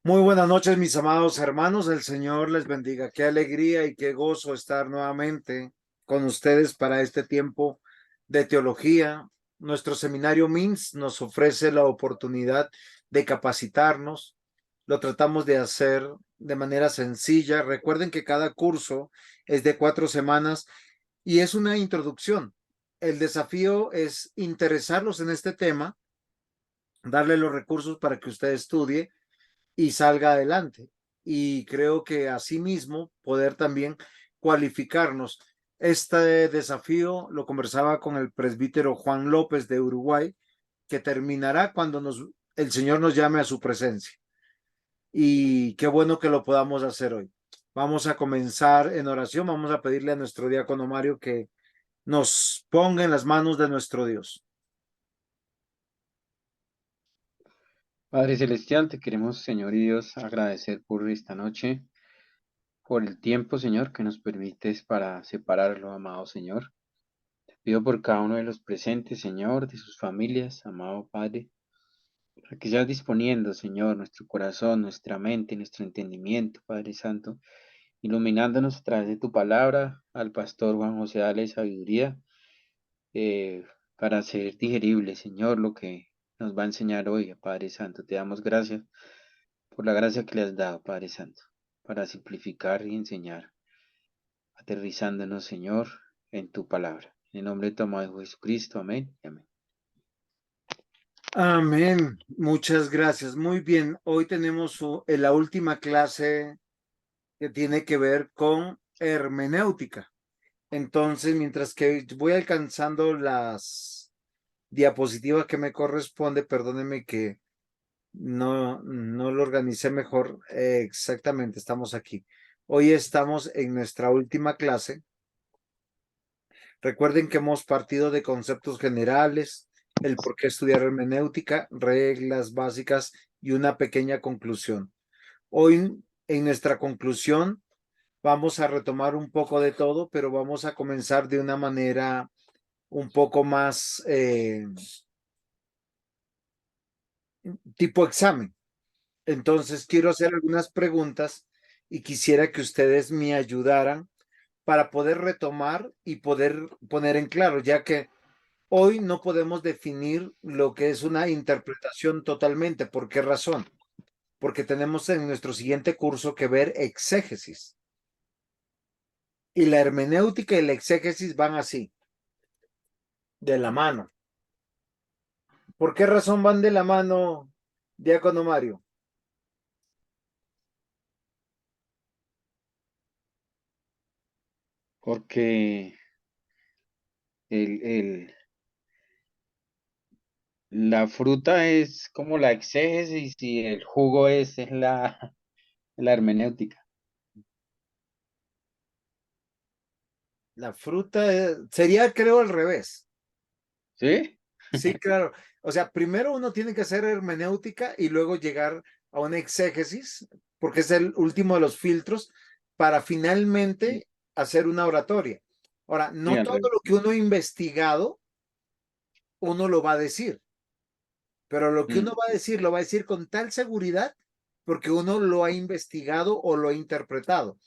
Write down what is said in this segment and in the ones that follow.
Muy buenas noches, mis amados hermanos. El Señor les bendiga. Qué alegría y qué gozo estar nuevamente con ustedes para este tiempo de teología. Nuestro seminario MINS nos ofrece la oportunidad de capacitarnos. Lo tratamos de hacer de manera sencilla. Recuerden que cada curso es de 4 semanas y es una introducción. El desafío es interesarlos en este tema, darle los recursos para que usted estudie y salga adelante. Y creo que asimismo poder también cualificarnos. Este desafío lo conversaba con el presbítero Juan López de Uruguay, que terminará cuando el Señor nos llame a su presencia. Y qué bueno que lo podamos hacer hoy. Vamos a comenzar en oración. Vamos a pedirle a nuestro diácono Mario que nos ponga en las manos de nuestro Dios. Padre Celestial, te queremos, Señor y Dios, agradecer por esta noche, por el tiempo, Señor, que nos permites para separarlo, amado Señor. Te pido por cada uno de los presentes, Señor, de sus familias, amado Padre, para que seas disponiendo, Señor, nuestro corazón, nuestra mente, nuestro entendimiento, Padre Santo, iluminándonos a través de tu palabra, al pastor Juan José, dale sabiduría, para hacer digerible, Señor, lo que nos va a enseñar hoy, Padre Santo. Te damos gracias por la gracia que le has dado, Padre Santo, para simplificar y enseñar, aterrizándonos, Señor, en tu palabra. En el nombre de tu amado Jesucristo, amén y amén. Amén. Muchas gracias. Muy bien. Hoy tenemos la última clase que tiene que ver con hermenéutica. Entonces, mientras que voy alcanzando las diapositivas que me corresponde, perdónenme que no lo organicé mejor. Exactamente, estamos aquí. Hoy estamos en nuestra última clase. Recuerden que hemos partido de conceptos generales, el por qué estudiar hermenéutica, reglas básicas y una pequeña conclusión. Hoy, en nuestra conclusión, vamos a retomar un poco de todo, pero vamos a comenzar de una manera un poco más tipo examen. Entonces, quiero hacer algunas preguntas y quisiera que ustedes me ayudaran para poder retomar y poder poner en claro, ya que hoy no podemos definir lo que es una interpretación totalmente. ¿Por qué razón? Porque tenemos en nuestro siguiente curso que ver exégesis. Y la hermenéutica y la exégesis van así, de la mano. ¿Por qué razón van de la mano, diácono Mario? Porque el, el, la fruta es como la exégesis y el jugo es la hermenéutica. La fruta sería, creo, al revés. ¿Sí? Sí, claro. O sea, primero uno tiene que hacer hermenéutica y luego llegar a una exégesis, porque es el último de los filtros, para finalmente hacer una oratoria. Ahora, Sí, no al todo revés. lo que uno ha investigado, uno lo va a decir, pero lo que uno Mm. va a decir, lo va a decir con tal seguridad porque uno lo ha investigado o lo ha interpretado.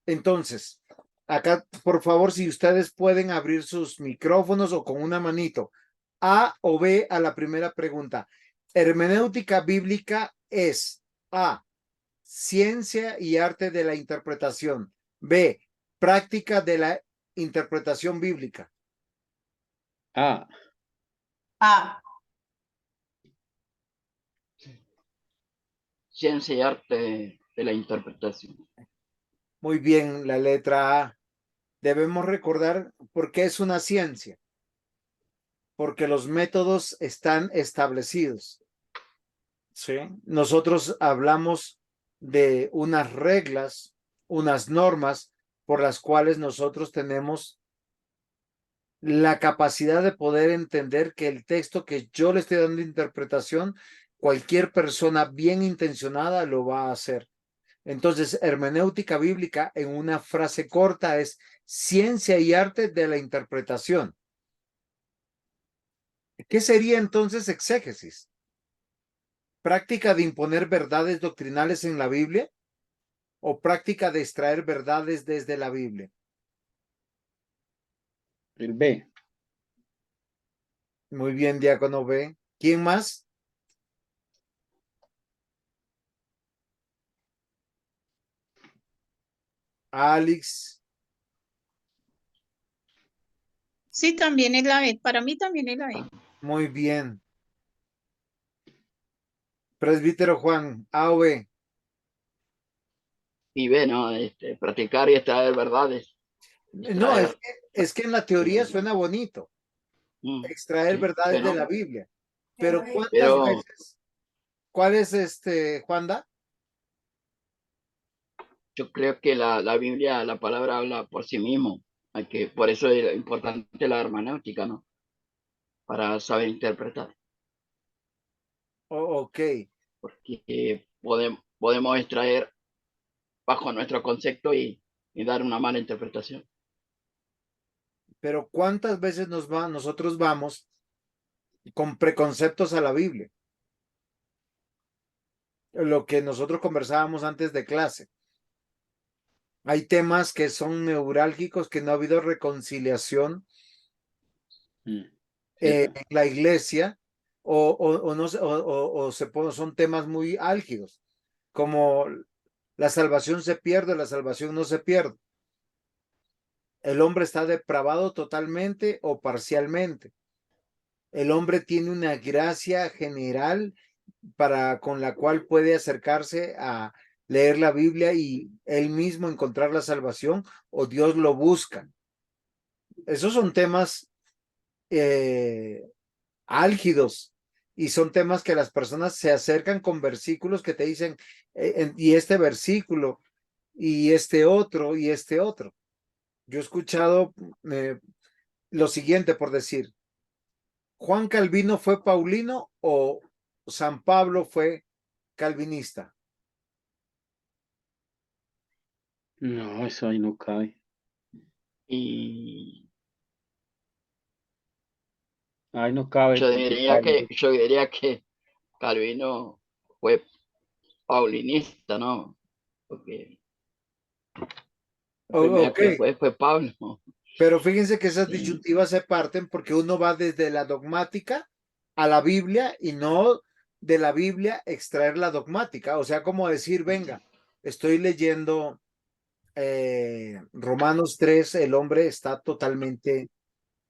Entonces, acá, por favor, si ustedes pueden abrir sus micrófonos o con una manito, A o B a la primera pregunta. Hermenéutica bíblica es A, ciencia y arte de la interpretación. B, práctica de la interpretación bíblica. Ah, A. Ciencia y arte de la interpretación. Muy bien, la letra A. Debemos recordar por qué es una ciencia, porque los métodos están establecidos. ¿Sí? Nosotros hablamos de unas reglas, unas normas por las cuales nosotros tenemos la capacidad de poder entender que el texto que yo le estoy dando interpretación, cualquier persona bien intencionada lo va a hacer. Entonces, hermenéutica bíblica en una frase corta es ciencia y arte de la interpretación. ¿Qué sería entonces exégesis? ¿Práctica de imponer verdades doctrinales en la Biblia o práctica de extraer verdades desde la Biblia? El B. Muy bien, diácono B. ¿Quién más? Alex. Sí, también es la B. Para mí también es la B. Muy bien. Presbítero Juan, A o B. Y ve, ¿no? Practicar y extraer verdades. No, Extraer. es que en la teoría Mm, suena bonito, mm, extraer sí, verdades de bueno, la Biblia. Pero ¿cuántas pero veces? ¿Cuál es Juanda? yo creo que la Biblia, la palabra habla por sí mismo. Por eso es importante la hermenéutica, ¿no? Para saber interpretar. Ok, Porque podemos extraer bajo nuestro concepto y dar una mala interpretación. pero ¿cuántas veces nosotros vamos con preconceptos a la Biblia? Lo que nosotros conversábamos antes de clase. Hay temas que son neurálgicos, que no ha habido reconciliación en ¿Cierto? la iglesia, o no, son temas muy álgidos, como la salvación se pierde, la salvación no se pierde. El hombre está depravado totalmente o parcialmente. El hombre tiene una gracia general con la cual puede acercarse a leer la Biblia y él mismo encontrar la salvación, o Dios lo busca. Esos son temas álgidos y son temas que las personas se acercan con versículos que te dicen, y este versículo, y este otro, y este otro. Yo he escuchado lo siguiente, por decir, ¿Juan Calvino fue paulino o San Pablo fue calvinista? No, eso ahí no cabe. Y Ahí no cabe porque Pablo. yo diría que Calvino fue paulinista, ¿no? Porque el primero Ok, que fue Pablo. pero fíjense que esas Sí, disyuntivas se parten porque uno va desde la dogmática a la Biblia y no de la Biblia extraer la dogmática. O sea, como decir, venga, estoy leyendo Romanos 3, el hombre está totalmente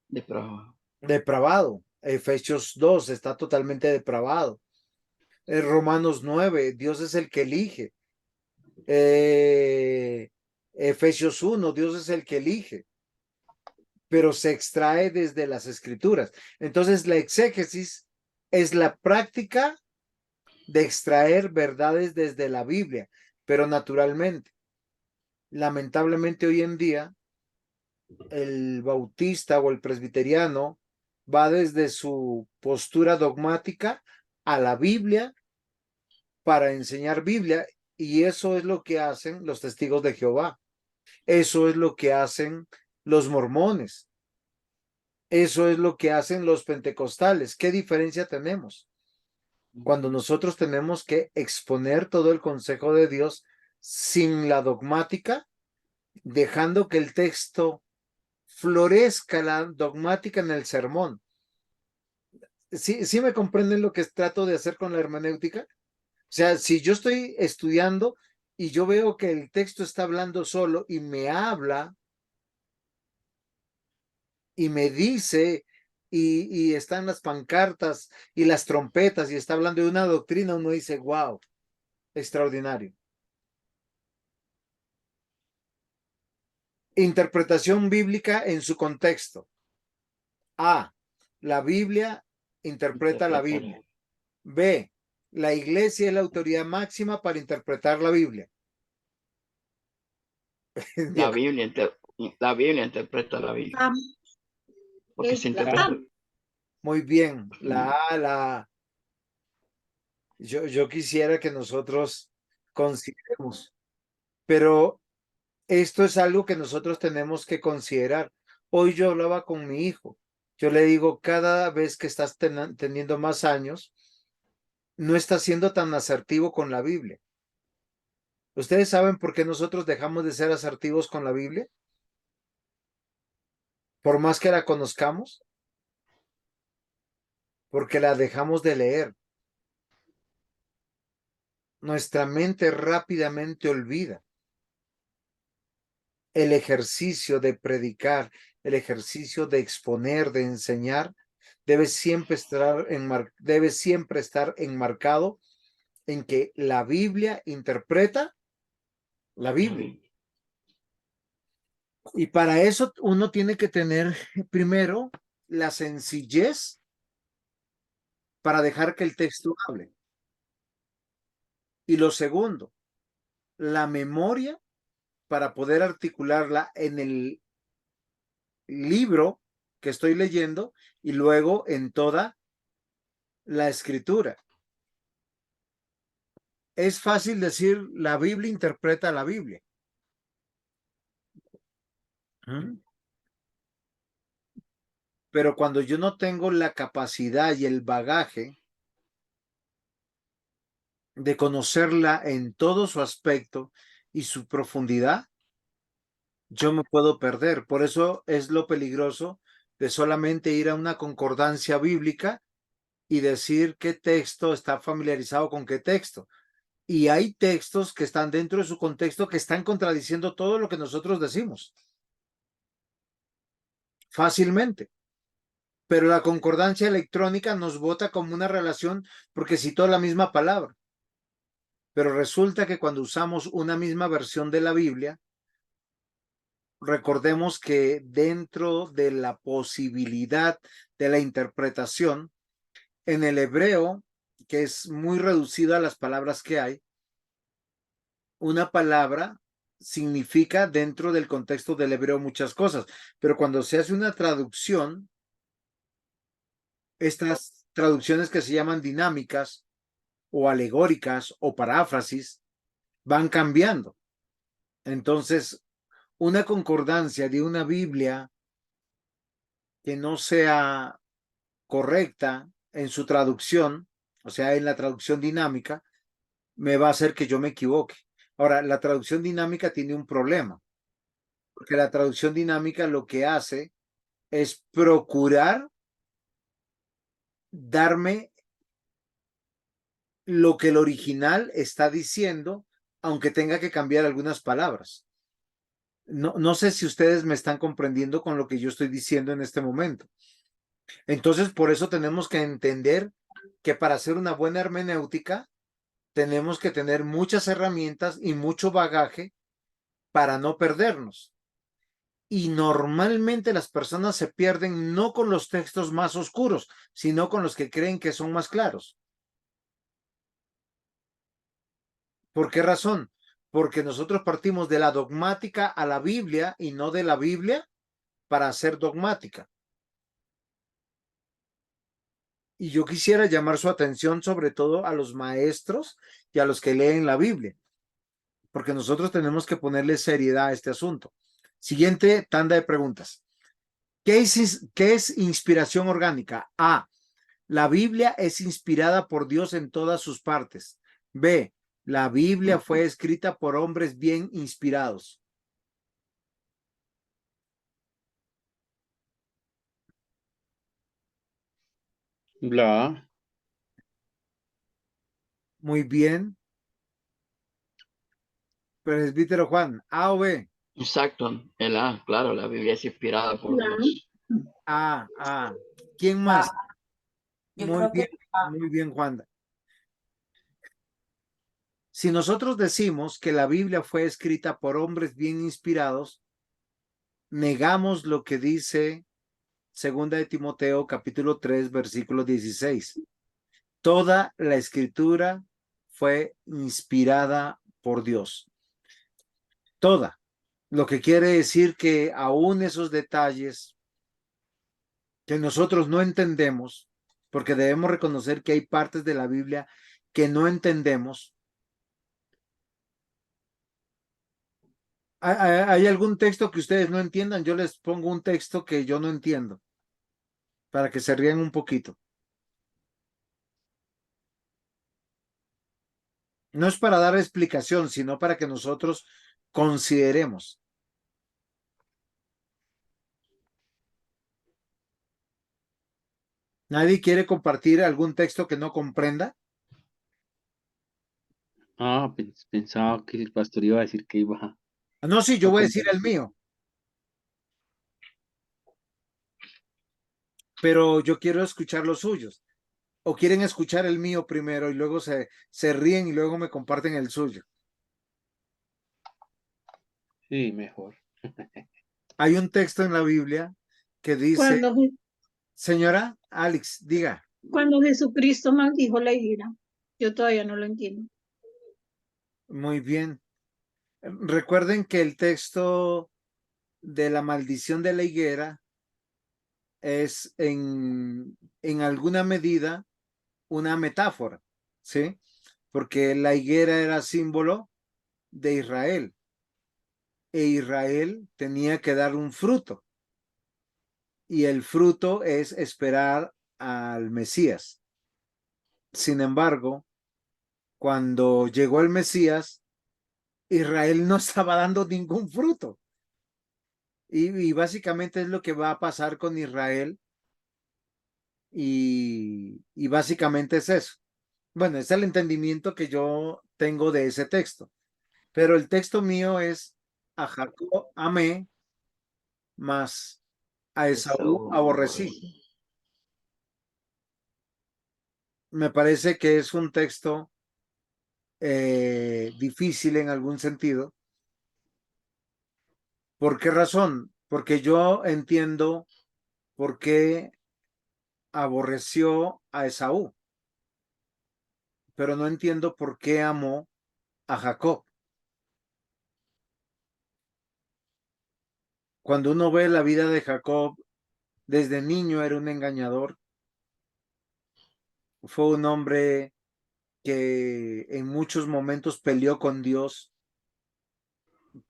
de prueba. depravado. Efesios 2 está totalmente depravado. Romanos 9, Dios es el que elige. Eh, Efesios 1, Dios es el que elige, pero se extrae desde las escrituras. Entonces, la exégesis es la práctica de extraer verdades desde la Biblia, pero naturalmente, lamentablemente hoy en día, el bautista o el presbiteriano va desde su postura dogmática a la Biblia para enseñar Biblia, y eso es lo que hacen los testigos de Jehová. Eso es lo que hacen los mormones. Eso es lo que hacen los pentecostales. ¿Qué diferencia tenemos? Cuando nosotros tenemos que exponer todo el consejo de Dios sin la dogmática, dejando que el texto florezca la dogmática en el sermón. ¿Sí me comprenden lo que trato de hacer con la hermenéutica? O sea, si yo estoy estudiando y yo veo que el texto está hablando solo y me habla y me dice y están las pancartas y las trompetas y está hablando de una doctrina, uno dice, wow, extraordinario. Interpretación bíblica en su contexto. A, la Biblia interpreta la Interpretar. Biblia. B, la iglesia es la autoridad máxima para interpretar la Biblia. La Biblia interpreta la Biblia. A Porque es se la interpreta. A. Muy bien, la A, yo quisiera que nosotros consideremos, pero esto es algo que nosotros tenemos que considerar. Hoy yo hablaba con mi hijo. Yo le digo, cada vez que estás teniendo más años, no está siendo tan asertivo con la Biblia. ¿Ustedes saben por qué nosotros dejamos de ser asertivos con la Biblia? Por más que la conozcamos, porque la dejamos de leer. Nuestra mente rápidamente olvida el ejercicio de predicar, el ejercicio de exponer, de enseñar, debe siempre estar enmarcado en que la Biblia interpreta la Biblia. Y para eso uno tiene que tener primero la sencillez para dejar que el texto hable. Y lo segundo, la memoria para poder articularla en el libro que estoy leyendo y luego en toda la escritura. Es fácil decir, la Biblia interpreta la Biblia. Pero cuando yo no tengo la capacidad y el bagaje de conocerla en todo su aspecto y su profundidad, yo me puedo perder. Por eso es lo peligroso de solamente ir a una concordancia bíblica y decir qué texto está familiarizado con qué texto. Y hay textos que están dentro de su contexto que están contradiciendo todo lo que nosotros decimos. Fácilmente. Pero la concordancia electrónica nos bota como una relación porque citó la misma palabra. Pero resulta que cuando usamos una misma versión de la Biblia, recordemos que dentro de la posibilidad de la interpretación, en el hebreo, que es muy reducida las palabras que hay, una palabra significa dentro del contexto del hebreo muchas cosas, pero cuando se hace una traducción, estas traducciones que se llaman dinámicas o alegóricas o paráfrasis van cambiando. Entonces, una concordancia de una Biblia que no sea correcta en su traducción, o sea, en la traducción dinámica, me va a hacer que yo me equivoque. Ahora, la traducción dinámica tiene un problema, porque la traducción dinámica lo que hace es procurar darme lo que el original está diciendo, aunque tenga que cambiar algunas palabras. No sé si ustedes me están comprendiendo con lo que yo estoy diciendo en este momento. Entonces, por eso tenemos que entender que para hacer una buena hermenéutica, tenemos que tener muchas herramientas y mucho bagaje para no perdernos. Y normalmente las personas se pierden no con los textos más oscuros, sino con los que creen que son más claros. ¿Por qué razón? Porque nosotros partimos de la dogmática a la Biblia y no de la Biblia para hacer dogmática. Y yo quisiera llamar su atención sobre todo a los maestros y a los que leen la Biblia, porque nosotros tenemos que ponerle seriedad a este asunto. Siguiente tanda de preguntas. ¿Qué es inspiración orgánica? A. La Biblia es inspirada por Dios en todas sus partes. B. La Biblia fue escrita por hombres bien inspirados. La Muy bien. Presbítero Juan, A o B. Exacto, el A, claro, la Biblia es inspirada por Dios. A. ¿Quién más? Yo Muy creo bien, que muy bien, Juan. Si nosotros decimos que la Biblia fue escrita por hombres bien inspirados, negamos lo que dice Segunda de Timoteo, capítulo 3, versículo 16. Toda la escritura fue inspirada por Dios. Toda. Lo que quiere decir que aún esos detalles que nosotros no entendemos, porque debemos reconocer que hay partes de la Biblia que no entendemos. ¿Hay algún texto que ustedes no entiendan? Yo les pongo un texto que yo no entiendo, para que se rían un poquito. No es para dar explicación, sino para que nosotros consideremos. ¿Nadie quiere compartir algún texto que no comprenda? Ah, pensaba que el pastor iba a decir que iba No, sí, yo a voy a decir el compartir. mío, pero yo quiero escuchar los suyos. ¿O quieren escuchar el mío primero y luego se ríen y luego me comparten el suyo? Sí, mejor. Hay un texto en la Biblia que dice, Cuando, señora Alex, diga. cuando Jesucristo maldijo la higuera, yo todavía no lo entiendo. Muy bien. Recuerden que el texto de la maldición de la higuera es en alguna medida una metáfora, ¿sí? Porque la higuera era símbolo de Israel e Israel tenía que dar un fruto y el fruto es esperar al Mesías. Sin embargo, cuando llegó el Mesías, Israel no estaba dando ningún fruto. Y básicamente es lo que va a pasar con Israel y básicamente es eso. Bueno, es el entendimiento que yo tengo de ese texto, pero el texto mío es a Jacob amé, mas a Esaú Esaú aborrecí. aborrecí. Me parece que es un texto difícil en algún sentido. ¿Por qué razón? Porque yo entiendo por qué aborreció a Esaú, pero no entiendo por qué amó a Jacob. Cuando uno ve la vida de Jacob, desde niño era un engañador, fue un hombre que en muchos momentos peleó con Dios,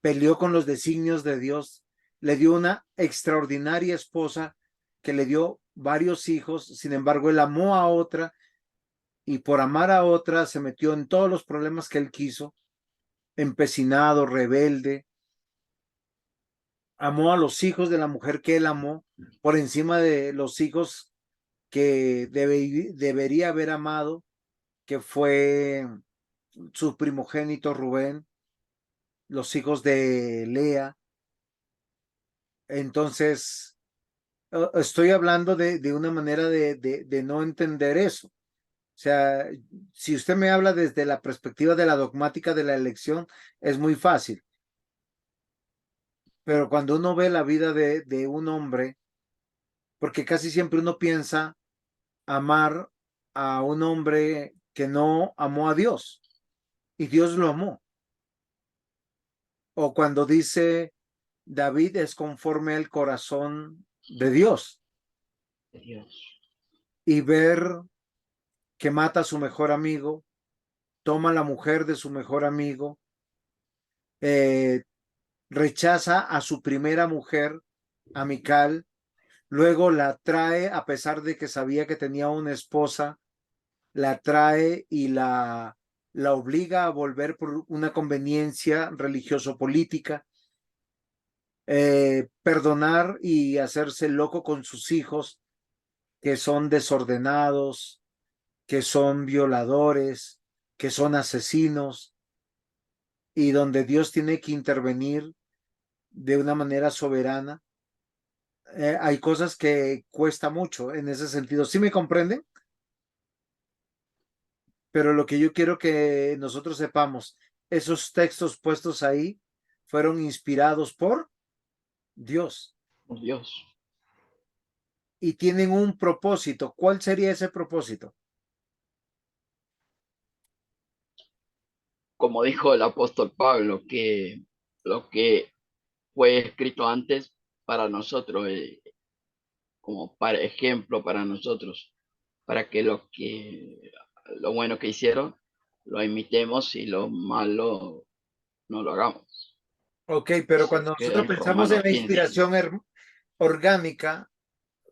peleó con los designios de Dios, le dio una extraordinaria esposa que le dio varios hijos, sin embargo, él amó a otra y por amar a otra se metió en todos los problemas que él quiso, empecinado, rebelde, amó a los hijos de la mujer que él amó por encima de los hijos que debería haber amado, que fue su primogénito Rubén, los hijos de Lea. Entonces, estoy hablando de una manera de no entender eso. O sea, si usted me habla desde la perspectiva de la dogmática de la elección, es muy fácil. Pero cuando uno ve la vida de un hombre, porque casi siempre uno piensa amar a un hombre que no amó a Dios y Dios lo amó. O cuando dice David es conforme al corazón de Dios De Dios. y ver que mata a su mejor amigo, toma la mujer de su mejor amigo, eh, rechaza a su primera mujer, a Mical, luego la trae a pesar de que sabía que tenía una esposa, la trae y la obliga a volver por una conveniencia religioso-política, perdonar y hacerse loco con sus hijos que son desordenados, que son violadores, que son asesinos, y donde Dios tiene que intervenir de una manera soberana. Hay cosas que cuesta mucho en ese sentido. ¿Sí me comprenden? Pero lo que yo quiero que nosotros sepamos, esos textos puestos ahí fueron inspirados por Dios Por Dios. y tienen un propósito. ¿Cuál sería ese propósito? Como dijo el apóstol Pablo, que lo que fue escrito antes para nosotros, como para ejemplo para nosotros, para que lo bueno que hicieron lo imitemos y lo malo no lo hagamos. Ok, pero Eso cuando queda nosotros en pensamos en Romanos la 15. inspiración orgánica,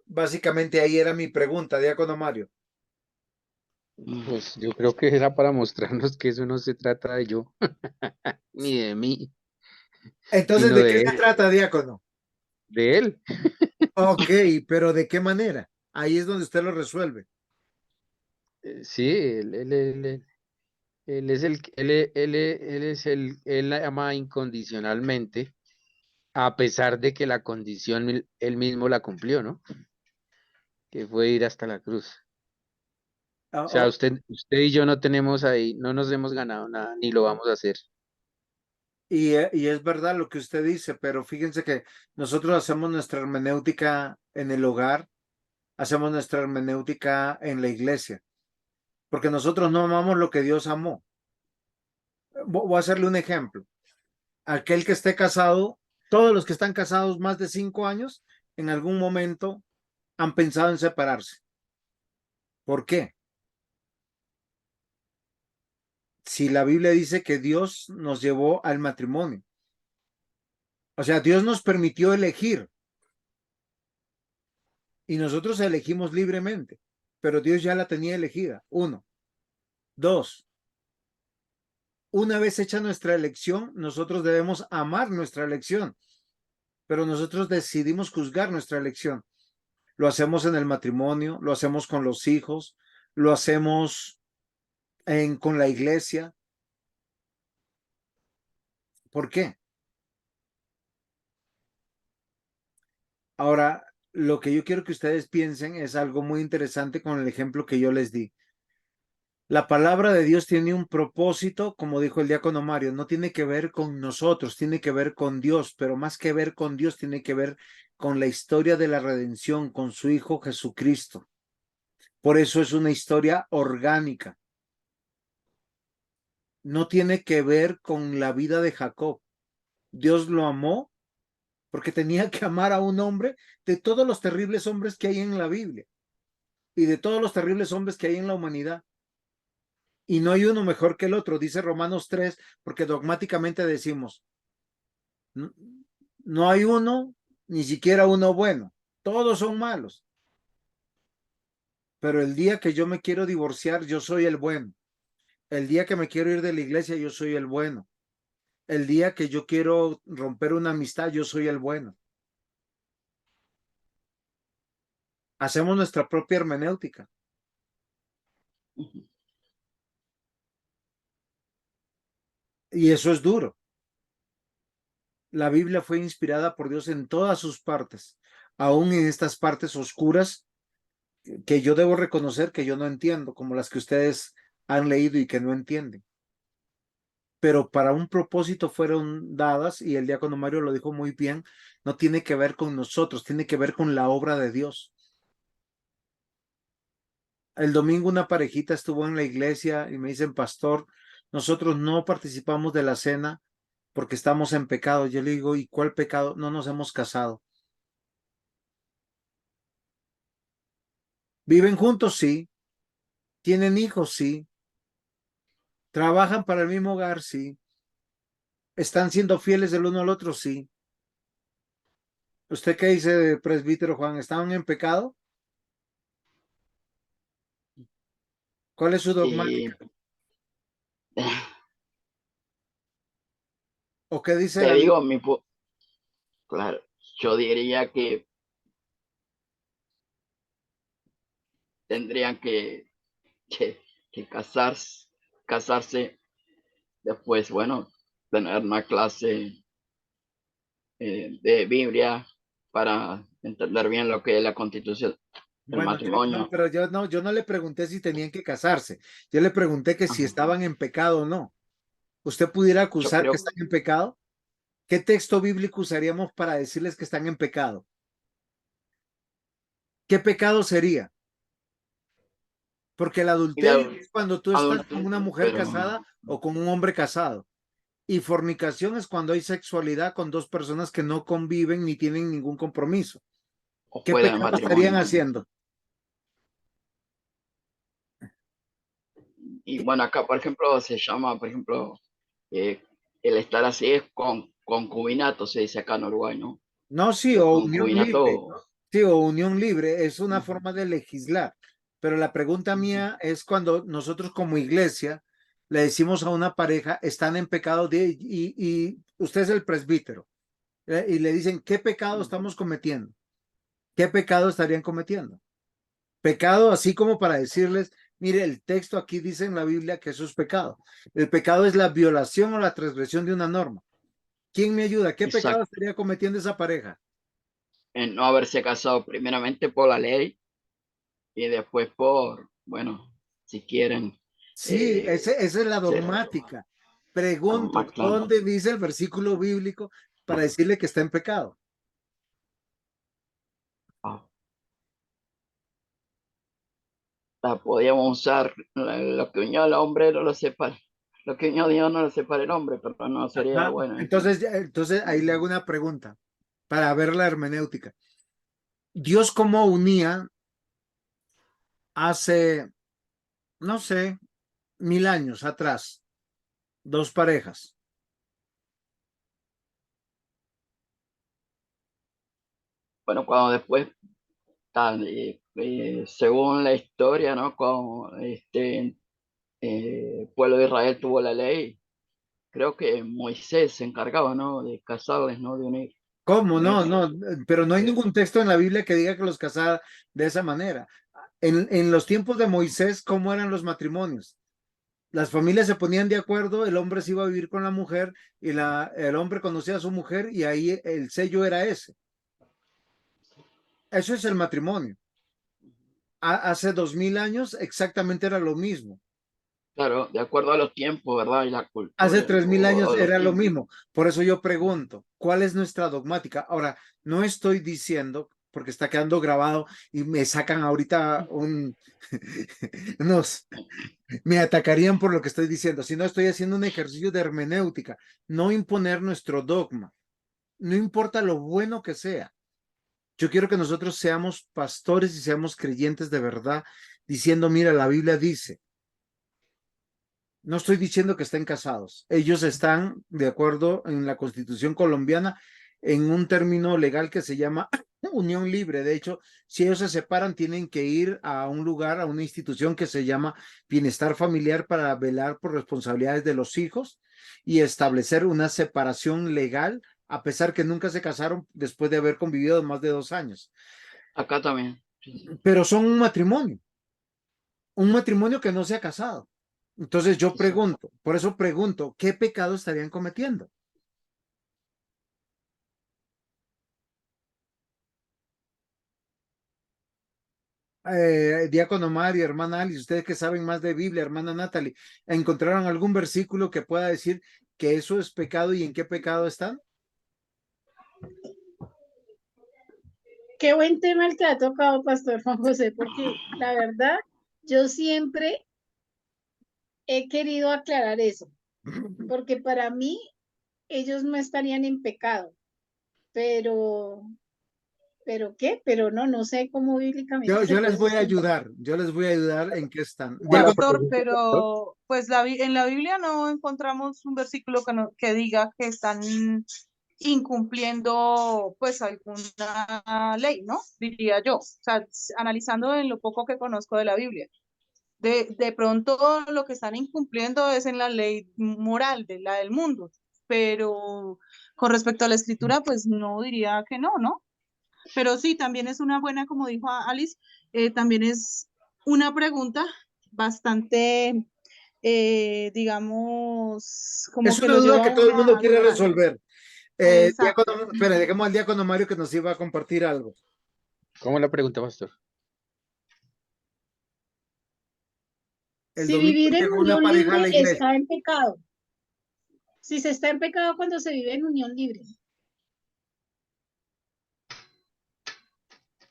básicamente ahí era mi pregunta, diácono Mario. Pues yo creo que era para mostrarnos que eso no se trata de yo, ni de mí, Entonces, sino ¿de qué se trata, diácono? de él. Ok, pero ¿de qué manera? Ahí es donde usted lo resuelve. Sí, él es él es él la ama incondicionalmente, a pesar de que la condición él mismo la cumplió, ¿no? Que fue ir hasta la cruz. Ah, O sea, usted y yo no tenemos ahí, no nos hemos ganado nada, ni lo vamos a hacer. y es verdad lo que usted dice, pero fíjense que nosotros hacemos nuestra hermenéutica en el hogar, hacemos nuestra hermenéutica en la iglesia, porque nosotros no amamos lo que Dios amó. Voy a hacerle un ejemplo. Aquel que esté casado, todos los que están casados más de 5 años, en algún momento han pensado en separarse. ¿Por qué? Si la Biblia dice que Dios nos llevó al matrimonio. O sea, Dios nos permitió elegir y nosotros elegimos libremente, pero Dios ya la tenía elegida. Uno. Dos. Una vez hecha nuestra elección, nosotros debemos amar nuestra elección, pero nosotros decidimos juzgar nuestra elección. Lo hacemos en el matrimonio, lo hacemos con los hijos, lo hacemos con la iglesia. ¿Por qué? Ahora, lo que yo quiero que ustedes piensen es algo muy interesante con el ejemplo que yo les di. La palabra de Dios tiene un propósito, como dijo el diácono Mario, no tiene que ver con nosotros, tiene que ver con Dios, pero más que ver con Dios, tiene que ver con la historia de la redención, con su Hijo Jesucristo. Por eso es una historia orgánica. No tiene que ver con la vida de Jacob. Dios lo amó porque tenía que amar a un hombre de todos los terribles hombres que hay en la Biblia y de todos los terribles hombres que hay en la humanidad. Y no hay uno mejor que el otro, dice Romanos 3, porque dogmáticamente decimos, no hay uno, ni siquiera uno bueno, todos son malos. Pero el día que yo me quiero divorciar, yo soy el bueno. El día que me quiero ir de la iglesia, yo soy el bueno. El día que yo quiero romper una amistad, yo soy el bueno. Hacemos nuestra propia hermenéutica. Y eso es duro. La Biblia fue inspirada por Dios en todas sus partes, aún en estas partes oscuras que yo debo reconocer que yo no entiendo, como las que ustedes han leído y que no entienden. Pero para un propósito fueron dadas, y el diácono Mario lo dijo muy bien, no tiene que ver con nosotros, tiene que ver con la obra de Dios. El domingo una parejita estuvo en la iglesia y me dicen, pastor, nosotros no participamos de la cena porque estamos en pecado. Yo le digo, ¿y cuál pecado? No nos hemos casado. ¿Viven juntos? Sí. ¿Tienen hijos? Sí. ¿Trabajan para el mismo hogar? Sí. ¿Están siendo fieles del uno al otro? Sí. ¿Usted qué dice, presbítero Juan? ¿Estaban en pecado? ¿Cuál es su Y dogmática? ¿O qué dice te la Biblia? digo, claro, yo diría que tendrían que, que casarse después, bueno, tener una clase de Biblia para entender bien lo que es la constitución del Bueno, no, matrimonio. pero yo no le pregunté si tenían que casarse. Yo le pregunté que si Ajá. estaban en pecado o no. ¿Usted pudiera Yo acusar que creo, están en pecado? ¿Qué texto bíblico usaríamos para decirles que están en pecado? ¿Qué pecado sería? Porque el mira, adulterio es cuando tú estás adulto, con una mujer pero casada o con un hombre casado. Y fornicación es cuando hay sexualidad con dos personas que no conviven ni tienen ningún compromiso. o ¿Qué fuera de pecado estarían matrimonio. haciendo? Y bueno, acá, por ejemplo, se llama, por ejemplo, eh, el estar así es con concubinato, se dice acá en Uruguay, ¿no? No, sí, El o unión libre. concubinato, Sí, o unión libre es una forma de legislar, Pero la pregunta mía es cuando nosotros como iglesia le decimos a una pareja, están en pecado y usted es el presbítero, y le dicen, ¿qué pecado estamos cometiendo? ¿Qué pecado estarían cometiendo? Pecado así como para decirles, mire, el texto aquí dice en la Biblia que eso es pecado. El pecado es la violación o la transgresión de una norma. ¿Quién me ayuda? ¿Qué pecado Exacto. estaría cometiendo esa pareja? En no haberse casado primeramente por la ley y después por, bueno, si quieren, Sí, eh, esa es la ser dogmática. Pregunto, más claro. ¿dónde dice el versículo bíblico para decirle que está en pecado? Ah, podíamos usar lo que unió al hombre no lo separa. Lo que unió a Dios no lo separa el hombre, pero no sería Ah, bueno eso. entonces ahí le hago una pregunta para ver la hermenéutica. Dios cómo unía hace, no sé, 1000 años atrás, dos parejas. Bueno, cuando después, según la historia, ¿no? Cuando pueblo de Israel tuvo la ley, creo que Moisés se encargaba, ¿no? De casarles, ¿no? De ¿Cómo? No, unirse. no, pero no hay ningún texto en la Biblia que diga que los casara de esa manera. En los tiempos de Moisés, ¿cómo eran los matrimonios? Las familias se ponían de acuerdo, el hombre se iba a vivir con la mujer y el hombre conocía a su mujer y ahí el sello era ese. Eso es el matrimonio. Hace 2000 años exactamente era lo mismo. Claro, de acuerdo a los tiempos, ¿verdad? Y la Hace cultura, 3000 años o los era lo tiempos. mismo. Por eso yo pregunto, ¿cuál es nuestra dogmática? Ahora, no estoy diciendo, porque está quedando grabado y me sacan ahorita nos, me atacarían por lo que estoy diciendo, sino estoy haciendo un ejercicio de hermenéutica, no imponer nuestro dogma, no importa lo bueno que sea. Yo quiero que nosotros seamos pastores y seamos creyentes de verdad, diciendo, mira, la Biblia dice, no estoy diciendo que estén casados. Ellos están de acuerdo en la Constitución colombiana en un término legal que se llama unión libre. De hecho, si ellos se separan, tienen que ir a un lugar, a una institución que se llama bienestar familiar para velar por responsabilidades de los hijos y establecer una separación legal, a pesar que nunca se casaron después de haber convivido más de 2 años. Acá también. Sí, sí, Pero son un matrimonio que no se ha casado. Entonces yo exacto. pregunto, por eso pregunto, ¿qué pecado estarían cometiendo? Diácono Mario, hermana Alice, ustedes que saben más de Biblia, hermana Natalie, ¿encontraron algún versículo que pueda decir que eso es pecado y en qué pecado están? Qué buen tema el que ha tocado, Pastor Juan José, porque la verdad, yo siempre he querido aclarar eso, porque para mí ellos no estarían en pecado, pero, ¿pero qué? Pero no, no sé cómo Yo, bíblicamente se yo les puede voy a sustentar. ayudar, yo les voy a ayudar en qué están. Buena Diácono, Pastor, pregunta, pastor. pero pues en la Biblia no encontramos un versículo que, que diga que están incumpliendo pues alguna ley, ¿no? Diría yo. O sea, analizando en lo poco que conozco de la Biblia. De pronto lo que están incumpliendo es en la ley moral de la del mundo, pero con respecto a la escritura, pues no diría que no, ¿no? Pero sí, también es una buena, como dijo Alice, también es una pregunta bastante, digamos, como es que una lo duda lleva a que todo el uno mundo a quiere dudar. resolver. Exacto. Diácono, espera, dejemos al diácono Mario que nos iba a compartir algo. ¿Cómo es la pregunta, pastor? El Si domingo vivir en llegó una unión pareja a libre la iglesia. está en pecado. Si se está en pecado cuando se vive en unión libre.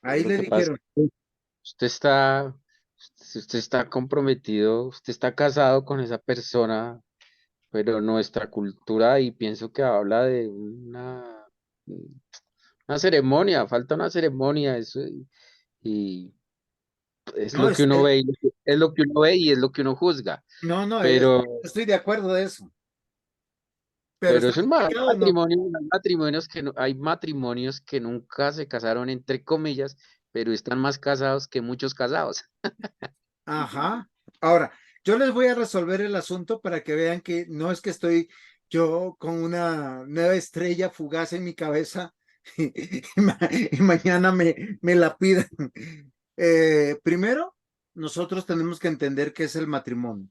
Ahí Lo le que pasa dijeron, es que usted está, usted está comprometido, usted está casado con esa persona, pero nuestra cultura, y pienso que habla de una ceremonia, falta una ceremonia, eso, y es no, lo que uno ve, es lo que uno ve y es lo que uno juzga, no, no, pero, estoy de acuerdo de eso. Pero pero está es un pecado o no. hay matrimonios que no, hay matrimonios que nunca se casaron, entre comillas, pero están más casados que muchos casados. Ajá. Ahora, yo les voy a resolver el asunto para que vean que no es que estoy yo con una nueva estrella fugaz en mi cabeza y mañana me la pidan. Primero, nosotros tenemos que entender qué es el matrimonio.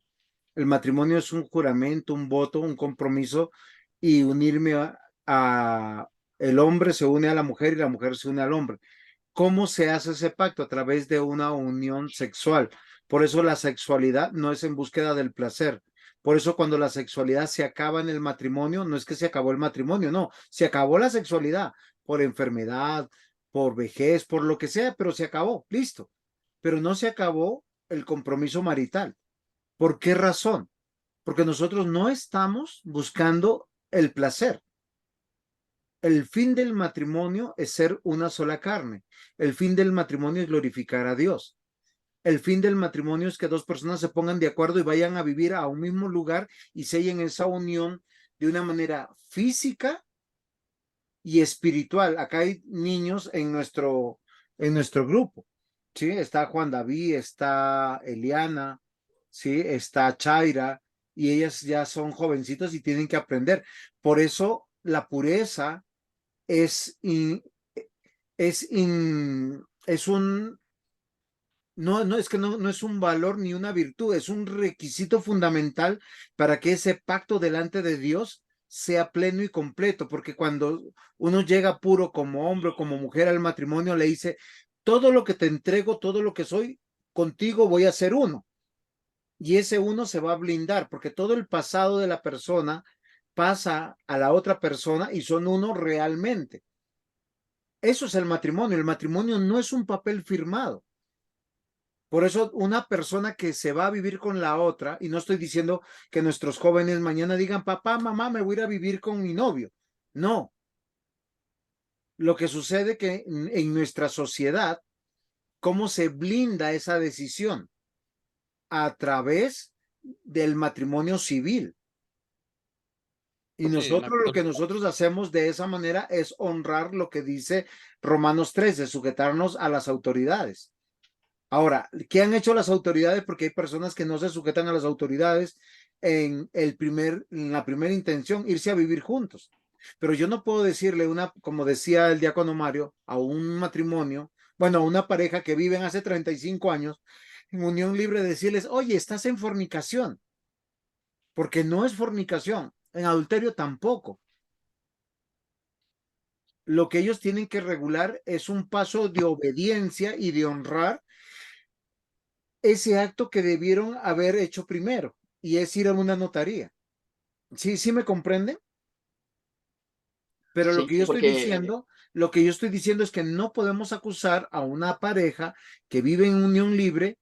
El matrimonio es un juramento, un voto, un compromiso y unirme a el hombre se une a la mujer y la mujer se une al hombre. ¿Cómo se hace ese pacto? A través de una unión sexual. Por eso la sexualidad no es en búsqueda del placer. Por eso cuando la sexualidad se acaba en el matrimonio, no es que se acabó el matrimonio, no, se acabó la sexualidad por enfermedad, por vejez, por lo que sea, pero se acabó, listo. Pero no se acabó el compromiso marital. ¿Por qué razón? Porque nosotros no estamos buscando el placer. El fin del matrimonio es ser una sola carne. El fin del matrimonio es glorificar a Dios. El fin del matrimonio es que dos personas se pongan de acuerdo y vayan a vivir a un mismo lugar y sellen esa unión de una manera física y espiritual. Acá hay niños en nuestro grupo. ¿Sí? Está Juan David, está Eliana, ¿sí? Está Chaira, y ellas ya son jovencitos y tienen que aprender. Por eso la pureza es, es un, no es que no es un valor ni una virtud, es un requisito fundamental para que ese pacto delante de Dios sea pleno y completo, porque cuando uno llega puro como hombre o como mujer al matrimonio, le dice, todo lo que te entrego, todo lo que soy, contigo voy a ser uno. Y ese uno se va a blindar, porque todo el pasado de la persona pasa a la otra persona y son uno realmente. Eso es el matrimonio. El matrimonio no es un papel firmado. Por eso una persona que se va a vivir con la otra, y no estoy diciendo que nuestros jóvenes mañana digan, papá, mamá, me voy a ir a vivir con mi novio. No. Lo que sucede que en nuestra sociedad, ¿cómo se blinda esa decisión? A través del matrimonio civil. Y Sí, nosotros lo que nosotros hacemos de esa manera es honrar lo que dice Romanos 13, sujetarnos a las autoridades. Ahora, ¿qué han hecho las autoridades? Porque hay personas que no se sujetan a las autoridades en la primera intención, irse a vivir juntos. Pero yo no puedo decirle como decía el diácono Mario, a un matrimonio, bueno, a una pareja que viven hace 35 años en unión libre, decirles, oye, estás en fornicación, porque no es fornicación, en adulterio tampoco. Lo que ellos tienen que regular es un paso de obediencia y de honrar ese acto que debieron haber hecho primero, y es ir a una notaría. ¿Sí, sí me comprenden? Pero Sí, porque lo que yo estoy diciendo es que no podemos acusar a una pareja que vive en unión libre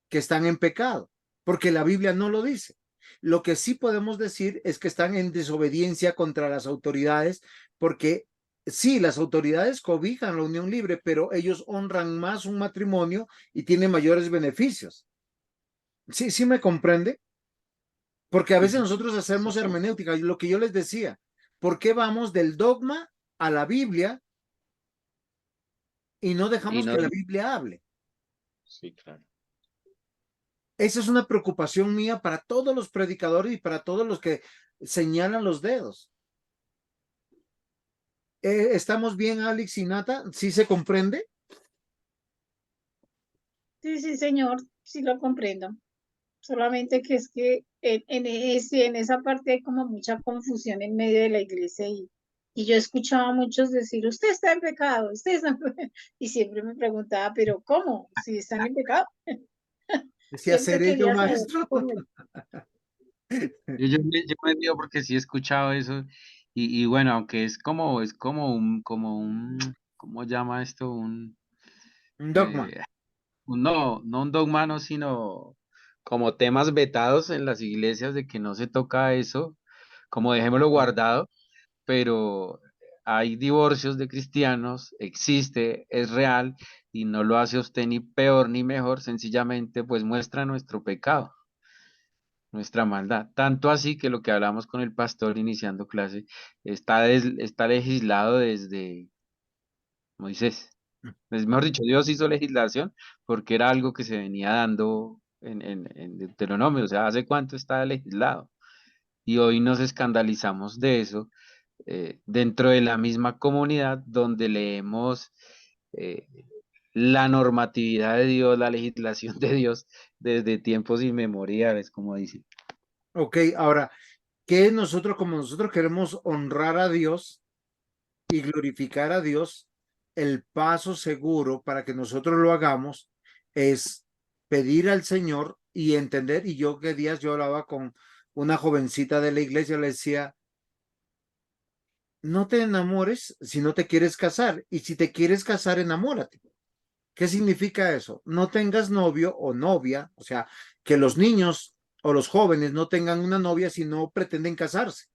que están en pecado, porque la Biblia no lo dice. Lo que sí podemos decir es que están en desobediencia contra las autoridades, porque sí, las autoridades cobijan la unión libre, pero ellos honran más un matrimonio y tienen mayores beneficios. Sí, sí me comprende. Porque a veces ujú, nosotros sí, hacemos hermenéutica, y lo que yo les decía, ¿por qué vamos del dogma a la Biblia y no y dejamos no, que la Biblia hable? sí, claro. Esa es una preocupación mía para todos los predicadores y para todos los que señalan los dedos. ¿Estamos bien, Alex y Nata? ¿Sí se comprende? Sí, sí, señor, sí lo comprendo. Solamente que es que en esa parte hay como mucha confusión en medio de la iglesia y yo escuchaba a muchos decir, usted está en pecado, usted está en y siempre me preguntaba, pero ¿cómo? Si están en pecado, Decía, siempre ¿seré yo quería saber maestro? cómo. Yo me río porque sí he escuchado eso y bueno, aunque ¿cómo llama esto? Un dogma. Eh, no un dogma, no, sino como temas vetados en las iglesias de que no se toca eso, como dejémoslo guardado, pero hay divorcios de cristianos, existe, es real y no lo hace usted ni peor ni mejor, sencillamente pues muestra nuestro pecado, nuestra maldad. Tanto así que lo que hablamos con el pastor iniciando clase está legislado desde Moisés. Pues, mejor dicho, Dios hizo legislación porque era algo que se venía dando en Deuteronomio, o sea, ¿hace cuánto está legislado? Y hoy nos escandalizamos de eso dentro de la misma comunidad donde leemos eh, la normatividad de Dios, la legislación de Dios desde tiempos inmemoriales, como dicen. Ok, ahora, ¿qué nosotros, como nosotros queremos honrar a Dios y glorificar a Dios? El paso seguro para que nosotros lo hagamos es pedir al Señor y entender, y yo qué días yo hablaba con una jovencita de la iglesia, le decía, no te enamores si no te quieres casar, y si te quieres casar, enamórate. ¿Qué significa eso? No tengas novio o novia, o sea, que los niños o los jóvenes no tengan una novia si no pretenden casarse.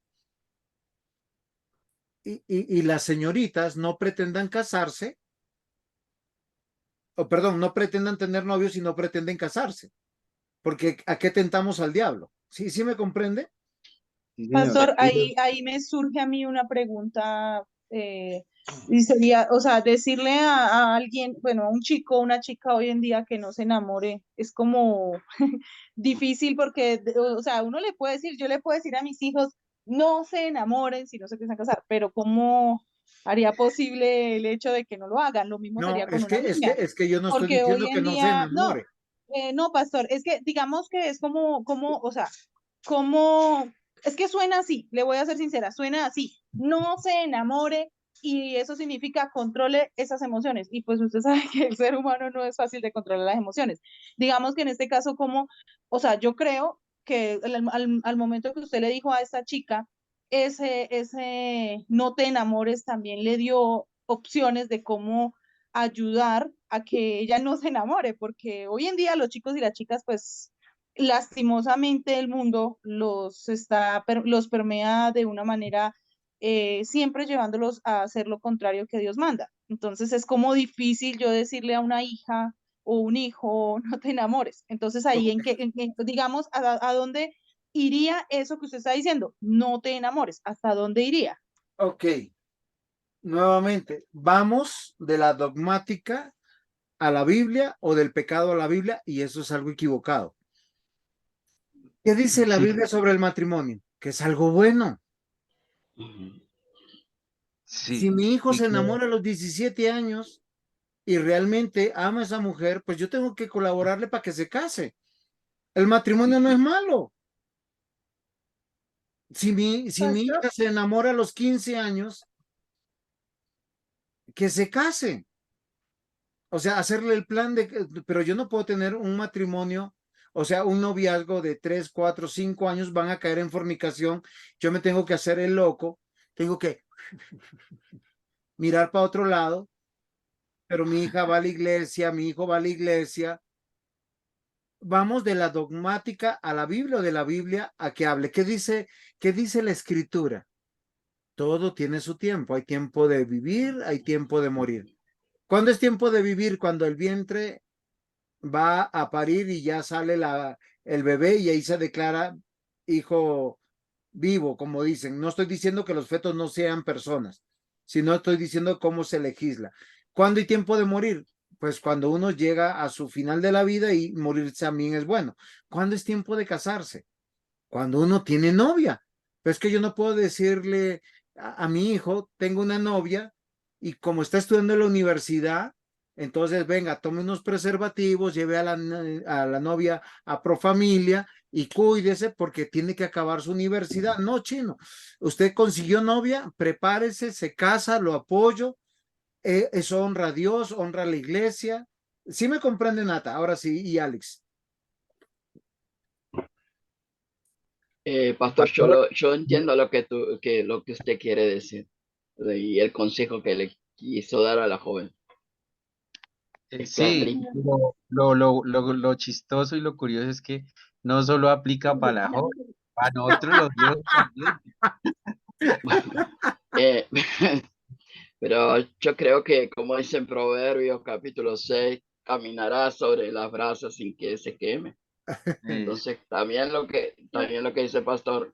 Y las señoritas no pretendan casarse, o perdón, no pretendan tener novios si no pretenden casarse, porque ¿a qué tentamos al diablo? ¿Sí, sí me comprende? Sí, señor. Pastor, ahí me surge a mí una pregunta, y sería, o sea, decirle a alguien, bueno, a un chico o una chica hoy en día que no se enamore, es como difícil porque, o sea, uno le puede decir, yo le puedo decir a mis hijos, no se enamoren si no se piensan casar, pero ¿cómo haría posible el hecho de que no lo hagan? Lo mismo No, sería con una niña, es que yo no estoy porque diciendo hoy que en no se día, no, enamore. no, pastor, es que digamos que es o sea, como, es que suena así, le voy a ser sincera, suena así, no se enamore y eso significa controle esas emociones. Y pues usted sabe que el ser humano no es fácil de controlar las emociones. Digamos que en este caso, como, o sea, yo creo que al momento que usted le dijo a esta chica, ese no te enamores también le dio opciones de cómo ayudar a que ella no se enamore, porque hoy en día los chicos y las chicas, pues lastimosamente el mundo los permea de una manera siempre llevándolos a hacer lo contrario que Dios manda. Entonces es como difícil yo decirle a una hija o un hijo, no te enamores. Entonces ahí digamos, a dónde iría eso que usted está diciendo, no te enamores, ¿hasta dónde iría? Ok, nuevamente, vamos de la dogmática a la Biblia o del pecado a la Biblia y eso es algo equivocado. ¿Qué dice la Sí, Biblia sobre el matrimonio? Que es algo bueno. Ujú. Si sí. mi hijo Y se que, enamora a los 17 años y realmente ama a esa mujer, pues yo tengo que colaborarle para que se case. El matrimonio no es malo. Si mi Pastor, hija se enamora a los 15 años, que se case. O sea, hacerle el plan pero yo no puedo tener un matrimonio, o sea, un noviazgo de 3, 4, 5 años, van a caer en fornicación. Yo me tengo que hacer el loco, tengo que mirar para otro lado, pero mi hija va a la iglesia, mi hijo va a la iglesia. Vamos de la dogmática a la Biblia o de la Biblia a que hable. Qué dice la escritura? Todo tiene su tiempo. Hay tiempo de vivir, hay tiempo de morir. ¿Cuándo es tiempo de vivir? Cuando el vientre va a parir y ya sale el bebé y ahí se declara hijo vivo, como dicen. No estoy diciendo que los fetos no sean personas, sino estoy diciendo cómo se legisla. ¿Cuándo hay tiempo de morir? Pues cuando uno llega a su final de la vida y morir también es bueno. ¿Cuándo es tiempo de casarse? Cuando uno tiene novia. Pero es que yo no puedo decirle a mi hijo, tengo una novia y como está estudiando en la universidad, entonces venga, tome unos preservativos, lleve a la novia a Profamilia y cuídese porque tiene que acabar su universidad. No, chino, usted consiguió novia, prepárese, se casa, lo apoyo, eso honra a Dios, honra a la iglesia. Sí me comprende, Nata, ahora sí, y Alex. Pastor, pastor, yo entiendo lo que usted quiere decir y el consejo que le quiso dar a la joven. Es sí, clarito. lo chistoso y lo curioso es que no solo aplica para la joven, para nosotros los viejos también. Eh, pero yo creo que, como dice en Proverbios capítulo 6, caminará sobre las brasas sin que se queme. Eh, Entonces, también lo que dice el pastor,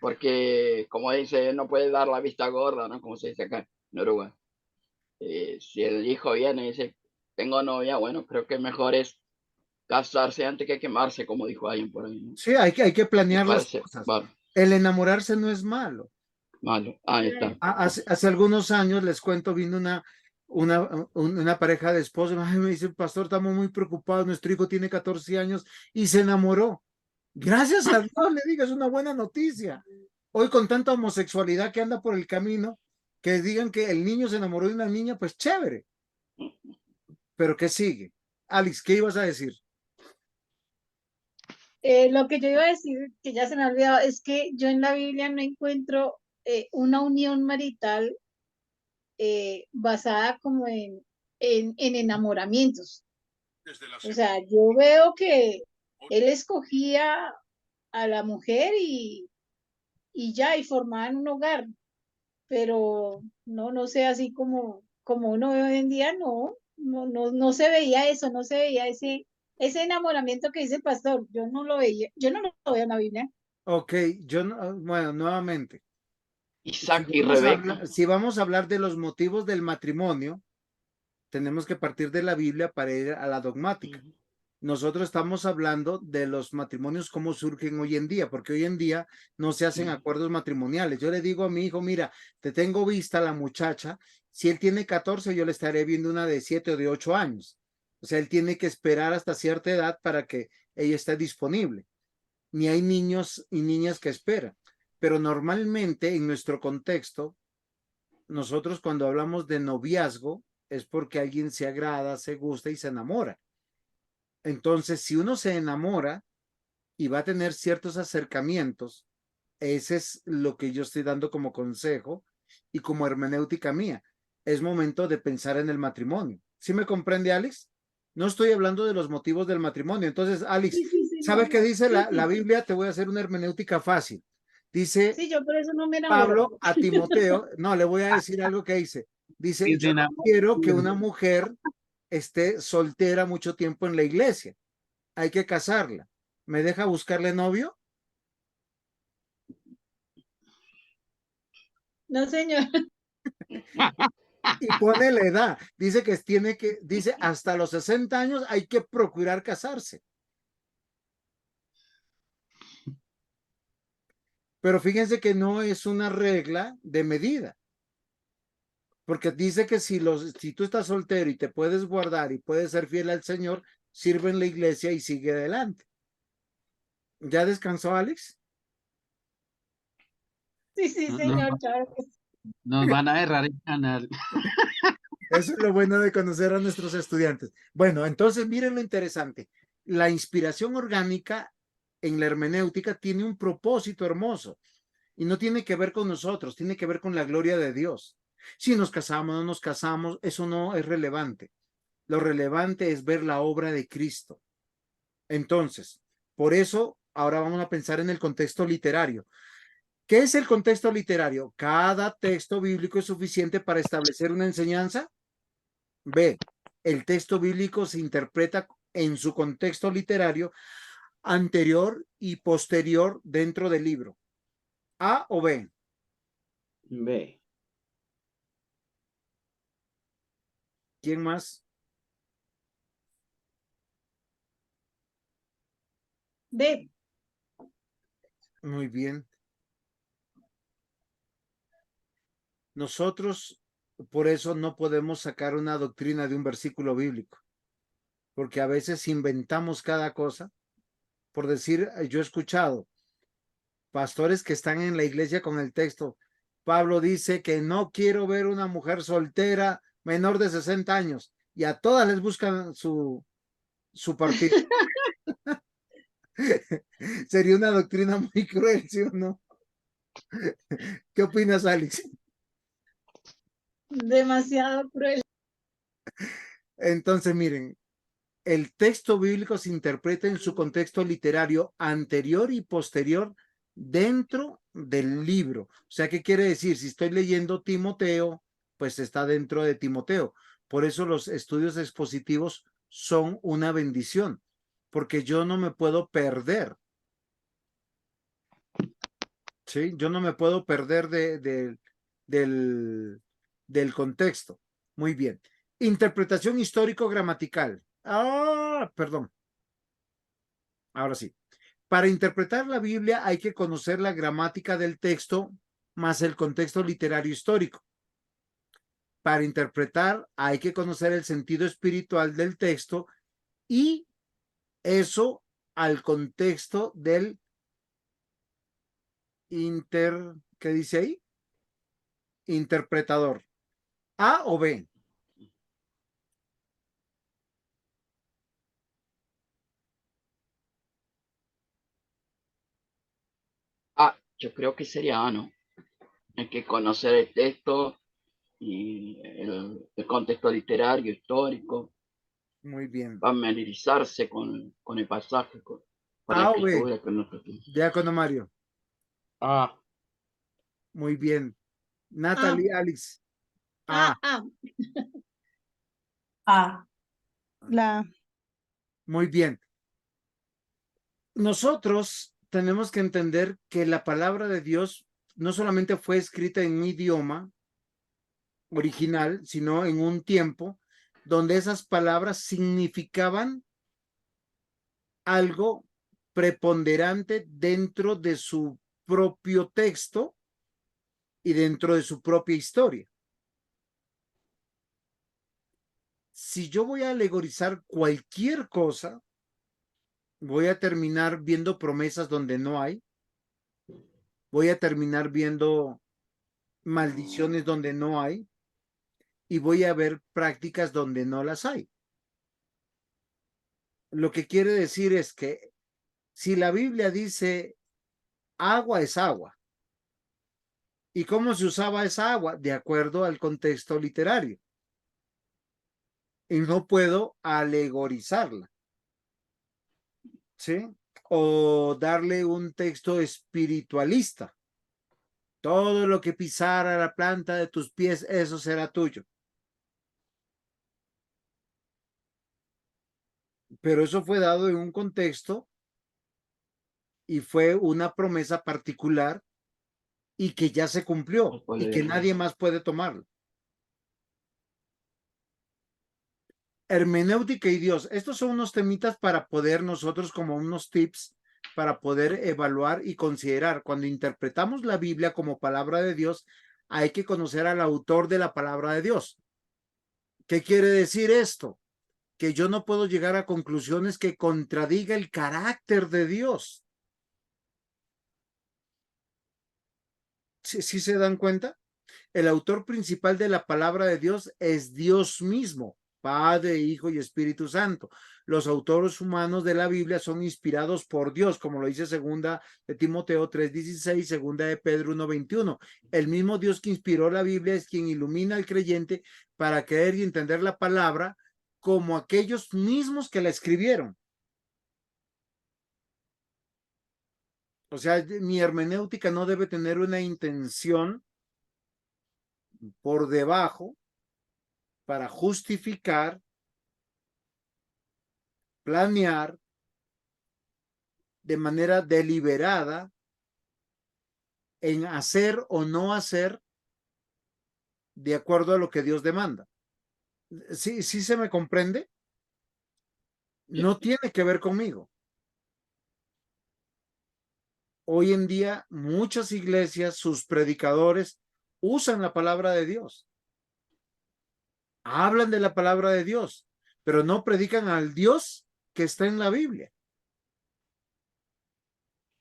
porque como dice, no puede dar la vista gorda, ¿no? Como se dice acá en Uruguay. Si el hijo viene y dice, tengo novia, bueno, creo que mejor es casarse antes que quemarse, como dijo alguien por ahí, ¿no? Sí, hay que Me planear las parece cosas. bárbaro, El enamorarse no es malo. malo. Ahí está. Hace algunos años, les cuento, vino una pareja de esposos. Ay, me dice, pastor, estamos muy preocupados. Nuestro hijo tiene 14 años y se enamoró. Gracias a Dios, le digo, es una buena noticia. Hoy con tanta homosexualidad que anda por el camino, que digan que el niño se enamoró de una niña, pues chévere. Pero ¿qué sigue? Alex, ¿qué ibas a decir? Lo que yo iba a decir, que ya se me ha olvidado, es que yo en la Biblia no encuentro una unión marital basada como en enamoramientos. O sea, yo veo que él escogía a la mujer y ya, y formaban un hogar, pero no sé, así como uno ve hoy en día, no se veía eso, no se veía ese enamoramiento que dice el pastor, yo no lo veía, yo no lo veo en la Biblia. Ok, bueno, nuevamente, Isaac y Rebeca. si vamos a hablar de los motivos del matrimonio, tenemos que partir de la Biblia para ir a la dogmática. Nosotros estamos hablando de los matrimonios como surgen hoy en día, porque hoy en día no se hacen acuerdos matrimoniales. Yo le digo a mi hijo, mira, te tengo vista la muchacha, si él tiene 14, yo le estaré viendo una de 7 o de 8 años. O sea, él tiene que esperar hasta cierta edad para que ella esté disponible. Ni hay niños y niñas que esperan. Pero normalmente en nuestro contexto, nosotros cuando hablamos de noviazgo es porque alguien se agrada, se gusta y se enamora. Entonces, si uno se enamora y va a tener ciertos acercamientos, ese es lo que yo estoy dando como consejo y como hermenéutica mía. Es momento de pensar en el matrimonio. ¿Sí me comprende, Alex? No estoy hablando de los motivos del matrimonio. Entonces, Alex, Sí, sí, ¿sabes señor. qué dice Sí, la sí. Biblia? Te voy a hacer una hermenéutica fácil. Dice Sí, yo por eso no me enamoro. Pablo a Timoteo, no, le voy a decir algo que dice. Dice, Que se yo no enamore. quiero que una mujer esté soltera mucho tiempo en la iglesia. Hay que casarla. ¿Me deja buscarle novio? No, señor. Y pone la edad. Dice que dice hasta los 60 años hay que procurar casarse. Pero fíjense que no es una regla de medida. Porque dice que si tú estás soltero y te puedes guardar y puedes ser fiel al Señor, sirve en la iglesia y sigue adelante. ¿Ya descansó, Alex? Sí, sí, No- Nos, señor, claro que sí. nos van a errar el canal. Eso es lo bueno de conocer a nuestros estudiantes. Bueno, entonces miren lo interesante. La inspiración orgánica en la hermenéutica tiene un propósito hermoso y no tiene que ver con nosotros, tiene que ver con la gloria de Dios. Si nos casamos o no nos casamos, eso no es relevante. Lo relevante es ver la obra de Cristo. Entonces, por eso ahora vamos a pensar en el contexto literario. ¿Qué es el contexto literario? Cada texto bíblico es suficiente para establecer una enseñanza. B. El texto bíblico se interpreta en su contexto literario anterior y posterior dentro del libro. A o B. Ve. ¿Quién más? Ve, Muy bien. Nosotros por eso no podemos sacar una doctrina de un versículo bíblico, porque a veces inventamos cada cosa. Por decir, yo he escuchado pastores que están en la iglesia con el texto. Pablo dice que no quiero ver una mujer soltera menor de 60 años y a todas les buscan su partido. Sería una doctrina muy cruel, ¿sí o no? ¿Qué opinas, Alex? demasiado cruel. Entonces, miren, el texto bíblico se interpreta en su contexto literario anterior y posterior dentro del libro. O sea, ¿qué quiere decir? Si estoy leyendo Timoteo, pues está dentro de Timoteo. Por eso los estudios expositivos son una bendición, porque yo no me puedo perder. ¿Sí? Yo no me puedo perder del contexto. Muy bien. Interpretación histórico-gramatical. Ah, perdón. Ahora sí. Para interpretar la Biblia hay que conocer la gramática del texto más el contexto literario histórico. Para interpretar hay que conocer el sentido espiritual del texto y eso al contexto del ¿qué dice ahí? Interpretador. ¿A o B? Yo creo que sería A, ¿no? Hay que conocer el texto y el contexto literario, histórico, Muy bien. familiarizarse con el pasaje, con la ¿A o B? escritura, con nuestro tiempo. Diácono Mario. Ah, Muy bien. Ah, Natalie, Alice. A. ah. Ah, la, Muy bien. Nosotros tenemos que entender que la palabra de Dios no solamente fue escrita en un idioma original, sino en un tiempo donde esas palabras significaban algo preponderante dentro de su propio texto y dentro de su propia historia. Si yo voy a alegorizar cualquier cosa, voy a terminar viendo promesas donde no hay, voy a terminar viendo maldiciones donde no hay y voy a ver prácticas donde no las hay. Lo que quiere decir es que si la Biblia dice agua es agua, ¿y cómo se usaba esa agua? De acuerdo al contexto literario. Y no puedo alegorizarla, ¿sí? O darle un texto espiritualista. Todo lo que pisara la planta de tus pies, eso será tuyo. Pero eso fue dado en un contexto y fue una promesa particular y que ya se cumplió y que nadie más puede tomarlo. Hermenéutica y Dios. Estos son unos temitas para poder nosotros como unos tips para poder evaluar y considerar. Cuando interpretamos la Biblia como palabra de Dios, hay que conocer al autor de la palabra de Dios. ¿Qué quiere decir esto? Que yo no puedo llegar a conclusiones que contradiga el carácter de Dios. ¿Sí se dan cuenta? El autor principal de la palabra de Dios es Dios mismo, Padre, Hijo y Espíritu Santo. Los autores humanos de la Biblia son inspirados por Dios, como lo dice segunda de Timoteo 3:16, segunda de Pedro 1:21. El mismo Dios que inspiró la Biblia es quien ilumina al creyente para creer y entender la palabra como aquellos mismos que la escribieron. O sea, mi hermenéutica no debe tener una intención por debajo para justificar, planear de manera deliberada en hacer o no hacer de acuerdo a lo que Dios demanda. ¿Sí se me comprende? No tiene que ver conmigo. Hoy en día muchas iglesias, sus predicadores usan la palabra de Dios. Hablan de la palabra de Dios, pero no predican al Dios que está en la Biblia.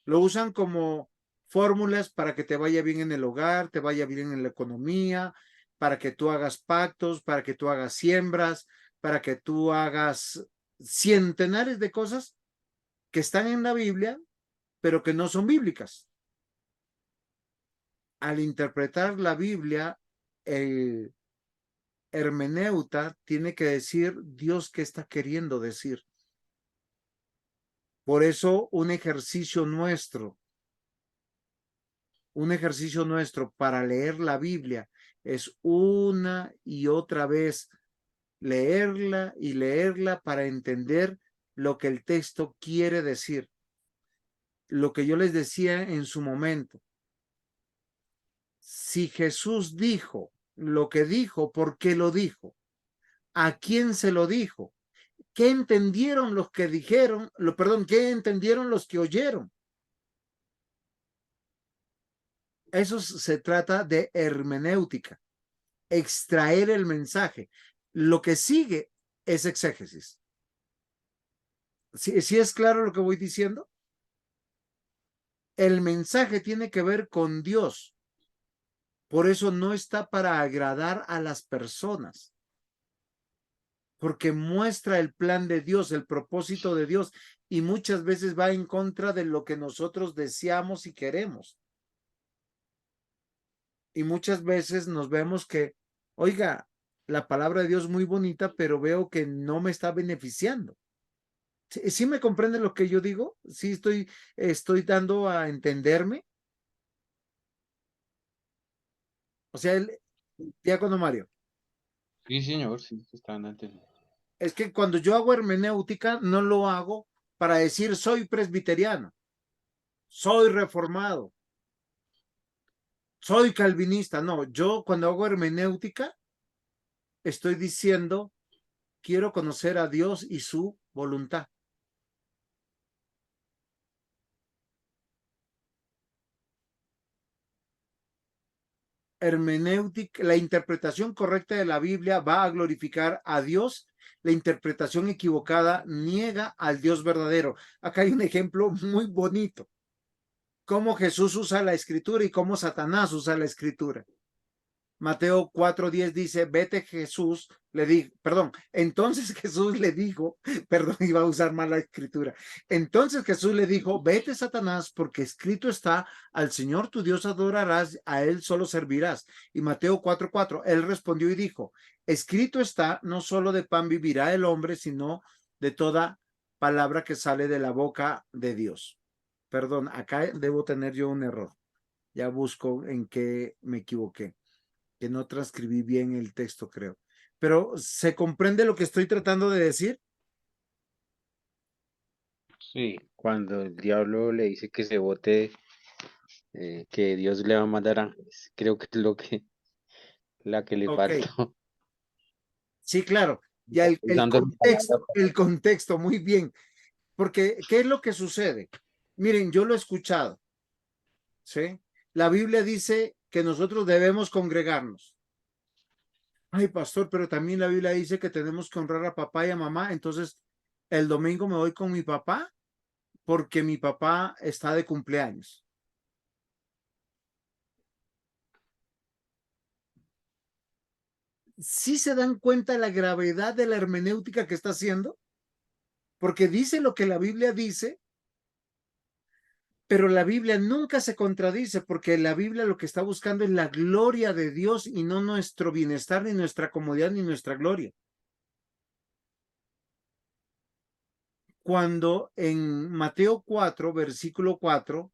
Lo usan como fórmulas para que te vaya bien en el hogar, te vaya bien en la economía, para que tú hagas pactos, para que tú hagas siembras, para que tú hagas centenares de cosas que están en la Biblia, pero que no son bíblicas. Al interpretar la Biblia, el hermeneuta tiene que decir Dios qué está queriendo decir. Por eso un ejercicio nuestro para leer la Biblia es una y otra vez leerla y leerla para entender lo que el texto quiere decir. Lo que yo les decía en su momento. Si Jesús dijo lo que dijo, por qué lo dijo, a quién se lo dijo, qué entendieron los que dijeron, qué entendieron los que oyeron. Eso se trata de hermenéutica, extraer el mensaje. Lo que sigue es exégesis. ¿Sí es claro lo que voy diciendo? El mensaje tiene que ver con Dios. Por eso no está para agradar a las personas, porque muestra el plan de Dios, el propósito de Dios, y muchas veces va en contra de lo que nosotros deseamos y queremos. Y muchas veces nos vemos que, oiga, la palabra de Dios es muy bonita, pero veo que no me está beneficiando. ¿Sí me comprende lo que yo digo? ¿Sí estoy dando a entenderme? O sea, el diácono Mario, Sí, señor, sí, están entendiendo. es que cuando yo hago hermenéutica, no lo hago para decir soy presbiteriano, soy reformado, soy calvinista. No, yo cuando hago hermenéutica, estoy diciendo, quiero conocer a Dios y su voluntad. Hermenéutica, la interpretación correcta de la Biblia va a glorificar a Dios. La interpretación equivocada niega al Dios verdadero. Acá hay un ejemplo muy bonito. Cómo Jesús usa la escritura y cómo Satanás usa la escritura. Mateo 4:10 dice, vete Jesús, entonces Jesús le dijo, iba a usar mal la escritura. Entonces Jesús le dijo, vete Satanás, porque escrito está, al Señor tu Dios adorarás, a él solo servirás. Y Mateo 4:4, él respondió y dijo, escrito está, no solo de pan vivirá el hombre, sino de toda palabra que sale de la boca de Dios. Perdón, acá debo tener yo un error. Ya busco en qué me equivoqué, que no transcribí bien el texto, creo. Pero ¿se comprende lo que estoy tratando de decir? Sí, cuando el diablo le dice que se bote, que Dios le va a mandar ángeles. Creo que es la que le Ok, faltó. sí, claro. Ya Usando esa palabra. el contexto, muy bien. Porque, ¿qué es lo que sucede? Miren, yo lo he escuchado, ¿sí? La Biblia dice que nosotros debemos congregarnos. Ay, pastor, pero también la Biblia dice que tenemos que honrar a papá y a mamá. Entonces, el domingo me voy con mi papá porque mi papá está de cumpleaños. ¿Sí se dan cuenta la gravedad de la hermenéutica que está haciendo? Porque dice lo que la Biblia dice, pero la Biblia nunca se contradice, porque la Biblia lo que está buscando es la gloria de Dios y no nuestro bienestar, ni nuestra comodidad, ni nuestra gloria. Cuando en Mateo 4, versículo 4,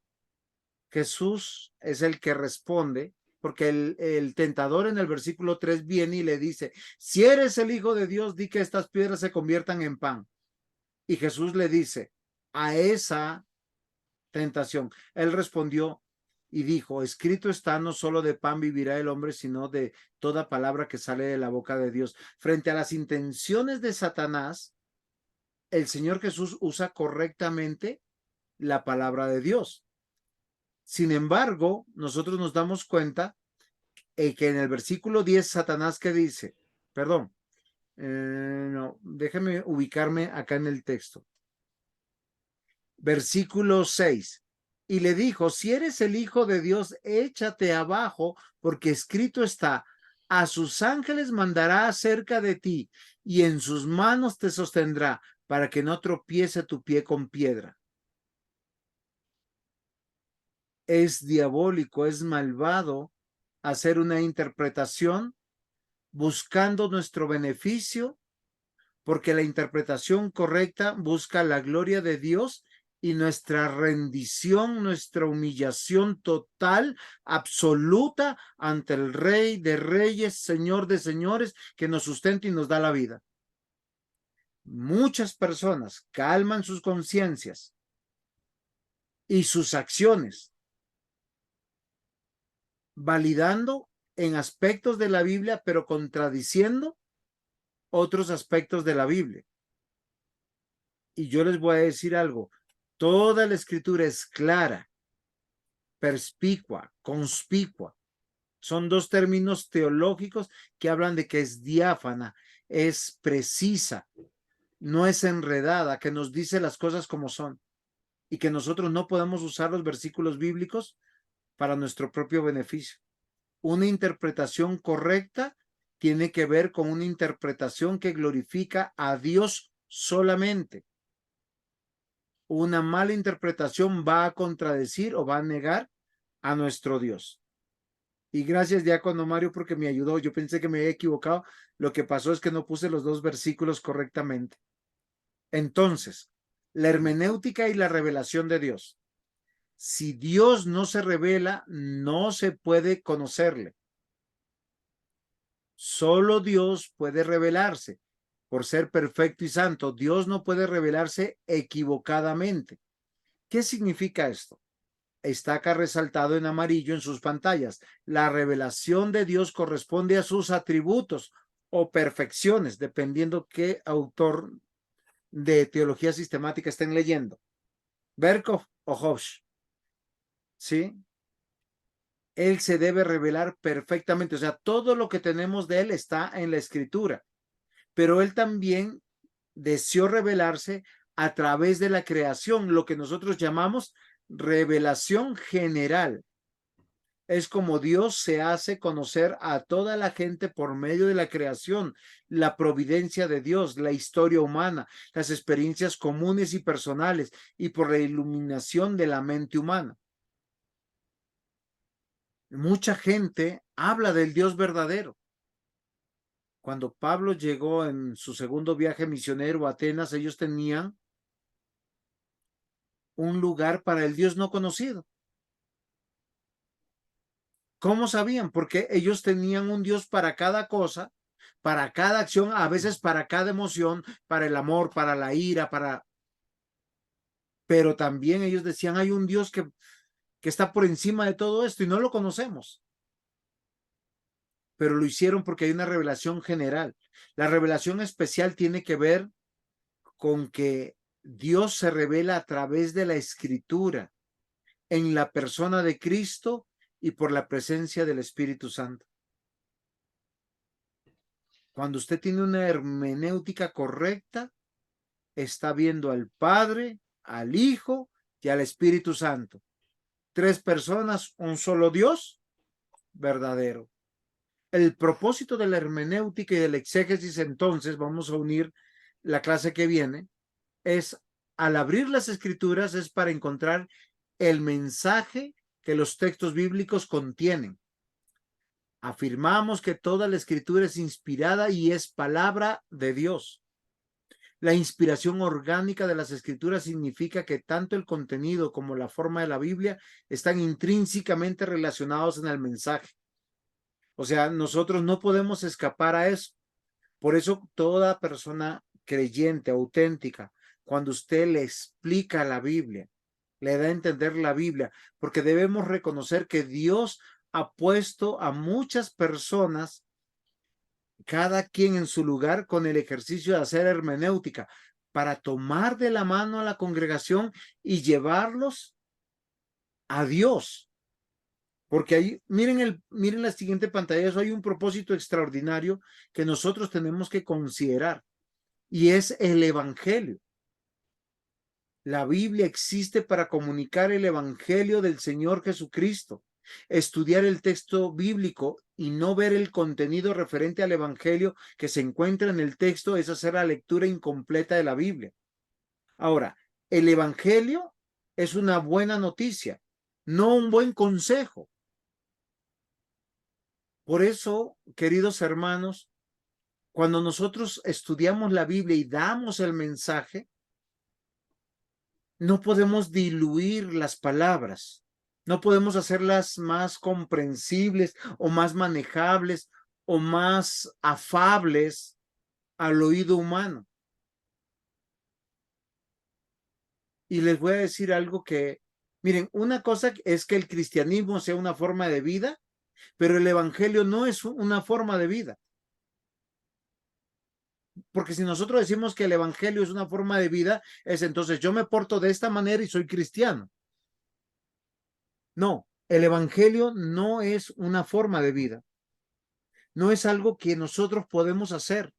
Jesús es el que responde, porque el tentador en el versículo 3 viene y le dice, si eres el Hijo de Dios, di que estas piedras se conviertan en pan. Y Jesús le dice, a esa tentación, él respondió y dijo, escrito está, no solo de pan vivirá el hombre, sino de toda palabra que sale de la boca de Dios. Frente a las intenciones de Satanás, el Señor Jesús usa correctamente la palabra de Dios. Sin embargo, nosotros nos damos cuenta que en el versículo 10, Satanás, ¿qué dice? Perdón, no, déjeme ubicarme acá en el texto. Versículo 6. Y le dijo, si eres el Hijo de Dios, échate abajo, porque escrito está, a sus ángeles mandará acerca de ti, y en sus manos te sostendrá, para que no tropiece tu pie con piedra. Es diabólico, es malvado hacer una interpretación buscando nuestro beneficio, porque la interpretación correcta busca la gloria de Dios y nuestra rendición, nuestra humillación total, absoluta ante el Rey de Reyes, Señor de Señores, que nos sustenta y nos da la vida. Muchas personas calman sus conciencias y sus acciones, validando en aspectos de la Biblia, pero contradiciendo otros aspectos de la Biblia. Y yo les voy a decir algo, toda la escritura es clara, perspicua, conspicua. Son dos términos teológicos que hablan de que es diáfana, es precisa, no es enredada, que nos dice las cosas como son y que nosotros no podemos usar los versículos bíblicos para nuestro propio beneficio. Una interpretación correcta tiene que ver con una interpretación que glorifica a Dios solamente. Una mala interpretación va a contradecir o va a negar a nuestro Dios. Y gracias, diácono Mario, porque me ayudó. Yo pensé que me había equivocado. Lo que pasó es que no puse los dos versículos correctamente. Entonces, la hermenéutica y la revelación de Dios. Si Dios no se revela, no se puede conocerle. Solo Dios puede revelarse. Por ser perfecto y santo, Dios no puede revelarse equivocadamente. ¿Qué significa esto? Está acá resaltado en amarillo en sus pantallas. La revelación de Dios corresponde a sus atributos o perfecciones, dependiendo qué autor de teología sistemática estén leyendo. Berkov o Hobbes. ¿Sí? Él se debe revelar perfectamente. O sea, todo lo que tenemos de él está en la escritura. Pero él también deseó revelarse a través de la creación, lo que nosotros llamamos revelación general. Es como Dios se hace conocer a toda la gente por medio de la creación, la providencia de Dios, la historia humana, las experiencias comunes y personales y por la iluminación de la mente humana. Mucha gente habla del Dios verdadero. Cuando Pablo llegó en su segundo viaje misionero a Atenas, ellos tenían un lugar para el Dios no conocido. ¿Cómo sabían? Porque ellos tenían un Dios para cada cosa, para cada acción, a veces para cada emoción, para el amor, para la ira, para... Pero también ellos decían, hay un Dios que está por encima de todo esto y no lo conocemos. Pero lo hicieron porque hay una revelación general. La revelación especial tiene que ver con que Dios se revela a través de la escritura, en la persona de Cristo y por la presencia del Espíritu Santo. Cuando usted tiene una hermenéutica correcta, está viendo al Padre, al Hijo y al Espíritu Santo. Tres personas, un solo Dios verdadero. El propósito de la hermenéutica y del exégesis, entonces, vamos a unir la clase que viene, es al abrir las escrituras es para encontrar el mensaje que los textos bíblicos contienen. Afirmamos que toda la escritura es inspirada y es palabra de Dios. La inspiración orgánica de las escrituras significa que tanto el contenido como la forma de la Biblia están intrínsecamente relacionados en el mensaje. O sea, nosotros no podemos escapar a eso. Por eso toda persona creyente, auténtica, cuando usted le explica la Biblia, le da a entender la Biblia, porque debemos reconocer que Dios ha puesto a muchas personas, cada quien en su lugar, con el ejercicio de hacer hermenéutica, para tomar de la mano a la congregación y llevarlos a Dios. Porque ahí, miren la siguiente pantalla, eso hay un propósito extraordinario que nosotros tenemos que considerar, y es el Evangelio. La Biblia existe para comunicar el Evangelio del Señor Jesucristo. Estudiar el texto bíblico y no ver el contenido referente al Evangelio que se encuentra en el texto es hacer la lectura incompleta de la Biblia. Ahora, el Evangelio es una buena noticia, no un buen consejo. Por eso, queridos hermanos, cuando nosotros estudiamos la Biblia y damos el mensaje, no podemos diluir las palabras, no podemos hacerlas más comprensibles o más manejables o más afables al oído humano. Y les voy a decir algo que, miren, una cosa es que el cristianismo sea una forma de vida Pero el evangelio no es una forma de vida. Porque si nosotros decimos que el evangelio es una forma de vida, es entonces yo me porto de esta manera y soy cristiano. No, el evangelio no es una forma de vida. No es algo que nosotros podemos hacer,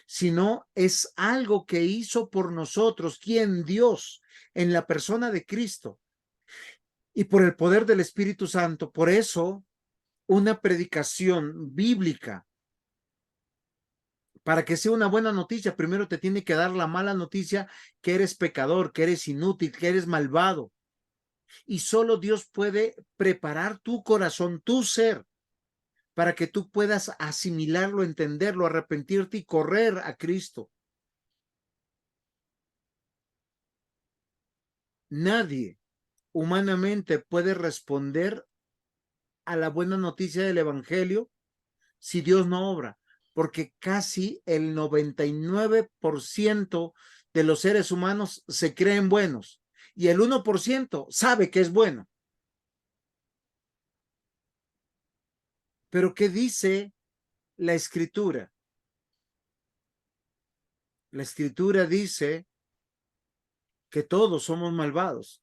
sino es algo que hizo por nosotros, quien Dios, en la persona de Cristo y por el poder del Espíritu Santo. Por eso, una predicación bíblica, para que sea una buena noticia, primero te tiene que dar la mala noticia que eres pecador, que eres inútil, que eres malvado. Y solo Dios puede preparar tu corazón, tu ser, para que tú puedas asimilarlo, entenderlo, arrepentirte y correr a Cristo. Nadie humanamente puede responder a la buena noticia del Evangelio si Dios no obra, porque casi el 99% de los seres humanos se creen buenos y el 1% sabe que es bueno. Pero ¿qué dice la Escritura? La Escritura dice que todos somos malvados.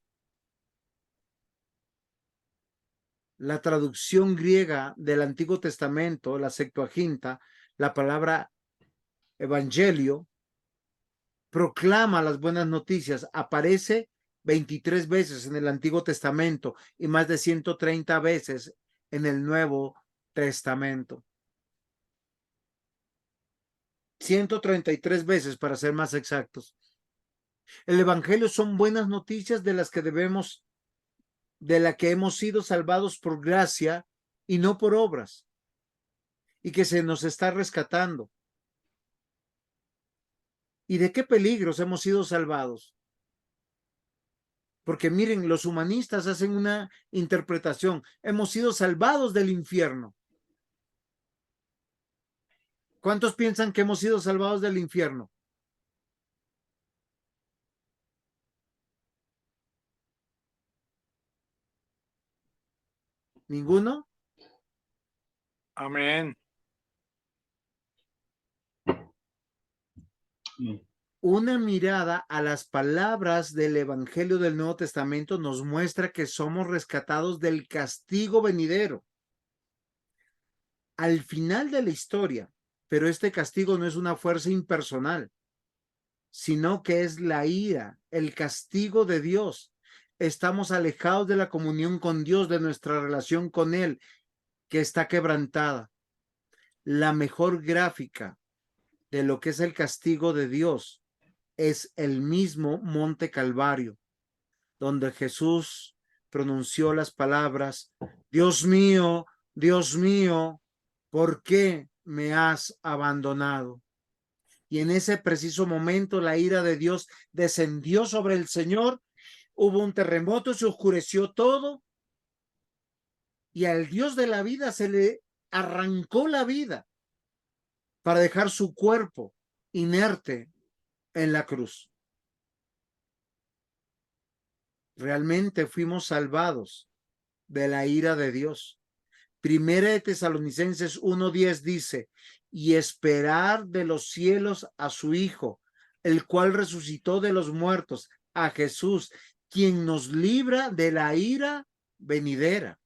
La traducción griega del Antiguo Testamento, la Septuaginta, la palabra evangelio, proclama las buenas noticias. Aparece 23 veces en el Antiguo Testamento y más de 130 veces en el Nuevo Testamento. 133 veces para ser más exactos. El evangelio son buenas noticias de las que hemos sido salvados por gracia y no por obras, y que se nos está rescatando. ¿Y de qué peligros hemos sido salvados? Porque miren, los humanistas hacen una interpretación. Hemos sido salvados del infierno. ¿Cuántos piensan que hemos sido salvados del infierno? ¿Ninguno? Amén. Una mirada a las palabras del Evangelio del Nuevo Testamento nos muestra que somos rescatados del castigo venidero al final de la historia, pero este castigo no es una fuerza impersonal, sino que es la ira, el castigo de Dios. Estamos alejados de la comunión con Dios, de nuestra relación con Él, que está quebrantada. La mejor gráfica de lo que es el castigo de Dios es el mismo Monte Calvario, donde Jesús pronunció las palabras: Dios mío, ¿por qué me has abandonado? Y en ese preciso momento la ira de Dios descendió sobre el Señor, hubo un terremoto, se oscureció todo y al Dios de la vida se le arrancó la vida para dejar su cuerpo inerte en la cruz. Realmente fuimos salvados de la ira de Dios. Primera de Tesalonicenses 1:10 dice: y esperar de los cielos a su Hijo, el cual resucitó de los muertos, a Jesús, quien nos libra de la ira venidera.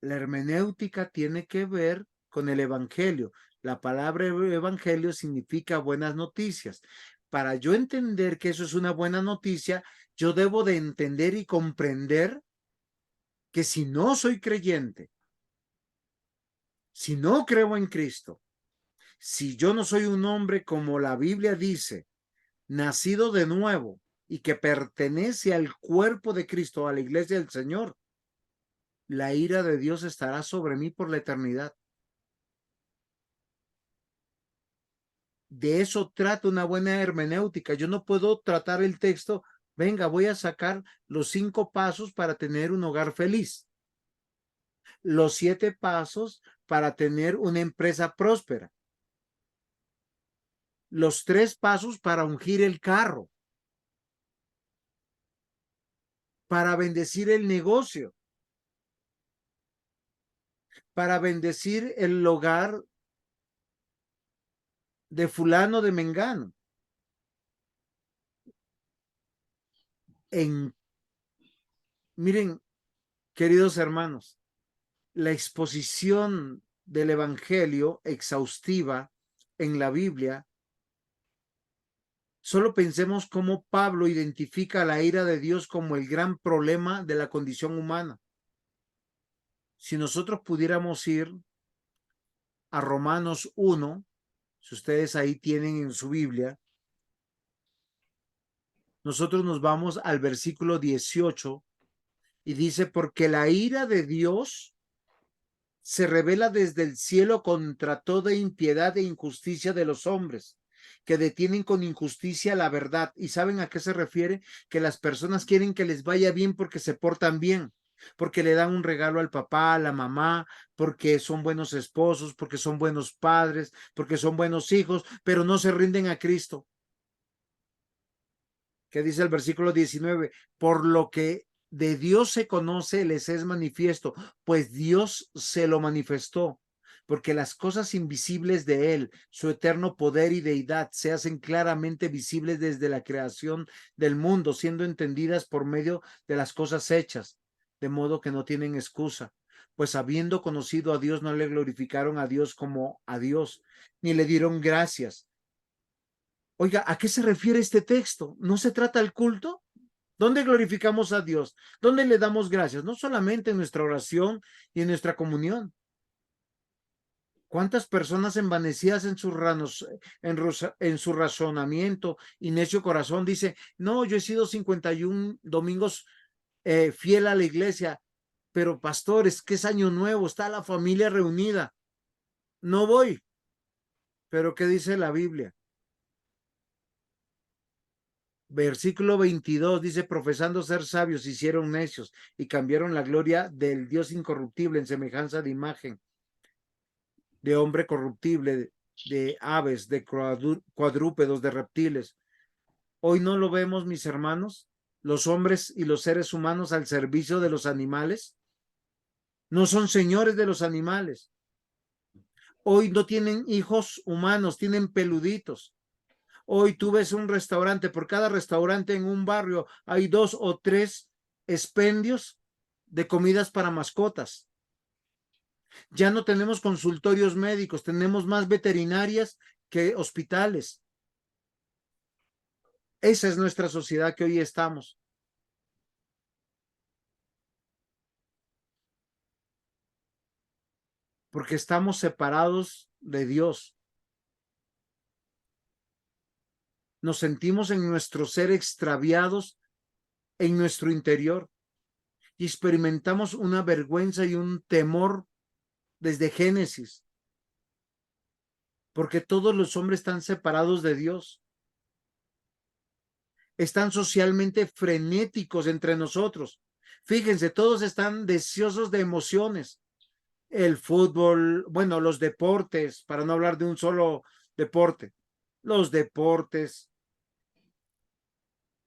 La hermenéutica tiene que ver con el evangelio. La palabra evangelio significa buenas noticias. Para yo entender que eso es una buena noticia, yo debo de entender y comprender que si no soy creyente, si no creo en Cristo, si yo no soy un hombre como la Biblia dice, nacido de nuevo y que pertenece al cuerpo de Cristo, a la iglesia del Señor, la ira de Dios estará sobre mí por la eternidad. De eso trata una buena hermenéutica. Yo no puedo tratar el texto, venga, voy a sacar los 5 pasos para tener un hogar feliz, los 7 pasos para tener una empresa próspera, los 3 pasos para ungir el carro. para bendecir el negocio, para bendecir el hogar de fulano de Mengano. Miren, queridos hermanos, la exposición del Evangelio exhaustiva en la Biblia, solo pensemos cómo Pablo identifica la ira de Dios como el gran problema de la condición humana. Si nosotros pudiéramos ir a Romanos 1, si ustedes ahí tienen en su Biblia, nosotros nos vamos al versículo 18 y dice, porque la ira de Dios se revela desde el cielo contra toda impiedad e injusticia de los hombres, que detienen con injusticia la verdad. ¿Y saben a qué se refiere? Que las personas quieren que les vaya bien porque se portan bien, porque le dan un regalo al papá, a la mamá, porque son buenos esposos, porque son buenos padres, porque son buenos hijos, pero no se rinden a Cristo. ¿Qué dice el versículo 19? Por lo que de Dios se conoce, les es manifiesto, pues Dios se lo manifestó, porque las cosas invisibles de Él, su eterno poder y deidad, se hacen claramente visibles desde la creación del mundo, siendo entendidas por medio de las cosas hechas, de modo que no tienen excusa. Pues habiendo conocido a Dios, no le glorificaron a Dios como a Dios, ni le dieron gracias. Oiga, ¿a qué se refiere este texto? ¿No se trata del culto? ¿Dónde glorificamos a Dios? ¿Dónde le damos gracias? No solamente en nuestra oración y en nuestra comunión. ¿Cuántas personas envanecidas en en su razonamiento y necio corazón dice, no, yo he sido 51 domingos fiel a la iglesia, pero pastores, que es año nuevo, está la familia reunida, no voy. Pero ¿qué dice la Biblia? Versículo 22 dice, profesando ser sabios, se hicieron necios y cambiaron la gloria del Dios incorruptible en semejanza de imagen, de hombre corruptible, de aves, de cuadrúpedos, de reptiles. Hoy no lo vemos, mis hermanos, los hombres y los seres humanos al servicio de los animales. No son señores de los animales. Hoy no tienen hijos humanos, tienen peluditos. Hoy tú ves un restaurante, por cada restaurante en un barrio hay 2 o 3 expendios de comidas para mascotas. Ya no tenemos consultorios médicos, tenemos más veterinarias que hospitales. Esa es nuestra sociedad que hoy estamos. Porque estamos separados de Dios. Nos sentimos en nuestro ser extraviados en nuestro interior y experimentamos una vergüenza y un temor desde Génesis, porque todos los hombres están separados de Dios. Están socialmente frenéticos entre nosotros. Fíjense, todos están deseosos de emociones. El fútbol, bueno, los deportes, para no hablar de un solo deporte, los deportes,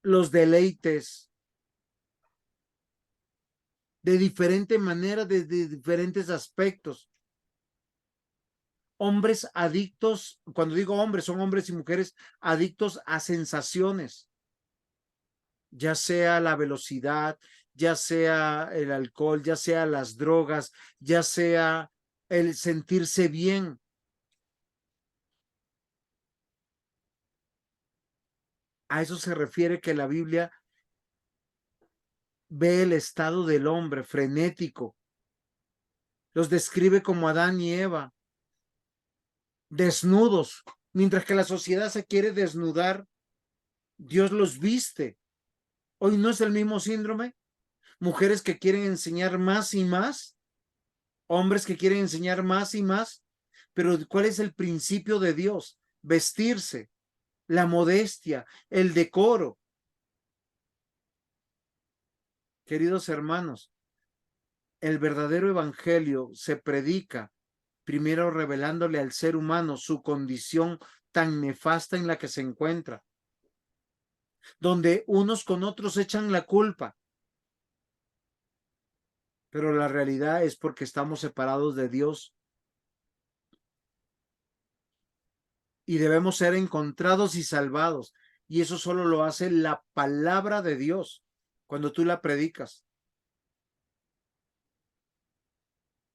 los deleites, de diferente manera, de diferentes aspectos. Hombres adictos, cuando digo hombres, son hombres y mujeres adictos a sensaciones, ya sea la velocidad, ya sea el alcohol, ya sea las drogas, ya sea el sentirse bien. A eso se refiere que la Biblia ve el estado del hombre frenético. Los describe como Adán y Eva, desnudos. Mientras que la sociedad se quiere desnudar, Dios los viste. Hoy no es el mismo síndrome. Mujeres que quieren enseñar más y más, hombres que quieren enseñar más y más, pero ¿cuál es el principio de Dios? Vestirse, la modestia, el decoro. Queridos hermanos, el verdadero evangelio se predica primero revelándole al ser humano su condición tan nefasta en la que se encuentra, donde unos con otros echan la culpa. pero la realidad es porque estamos separados de Dios y debemos ser encontrados y salvados. Y eso solo lo hace la palabra de Dios cuando tú la predicas.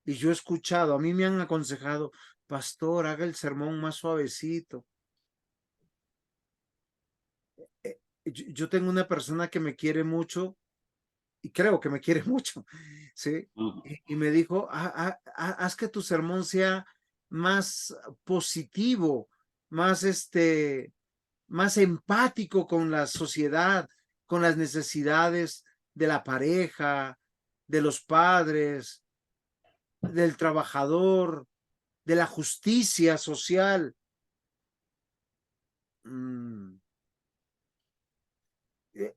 Y yo he escuchado, a mí me han aconsejado, pastor, haga el sermón más suavecito. Yo tengo una persona que me quiere mucho y creo que me quiere mucho, ¿sí? Y me dijo, haz que tu sermón sea más positivo, más más empático con la sociedad, con las necesidades de la pareja, de los padres, del trabajador, de la justicia social. Mm, eh,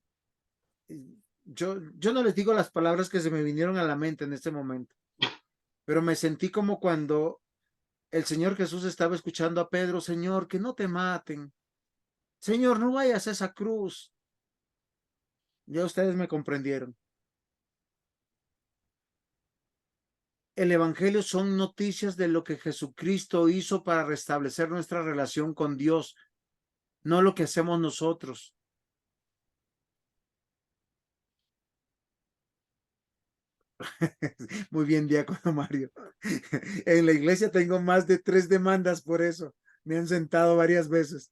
yo no les digo las palabras que se me vinieron a la mente en este momento, pero me sentí como cuando el Señor Jesús estaba escuchando a Pedro, Señor, que no te maten. Señor, no vayas a esa cruz. Ya ustedes me comprendieron. El Evangelio son noticias de lo que Jesucristo hizo para restablecer nuestra relación con Dios, no lo que hacemos nosotros. Muy bien, diácono Mario. En la iglesia tengo más de 3 demandas por eso. Me han sentado varias veces.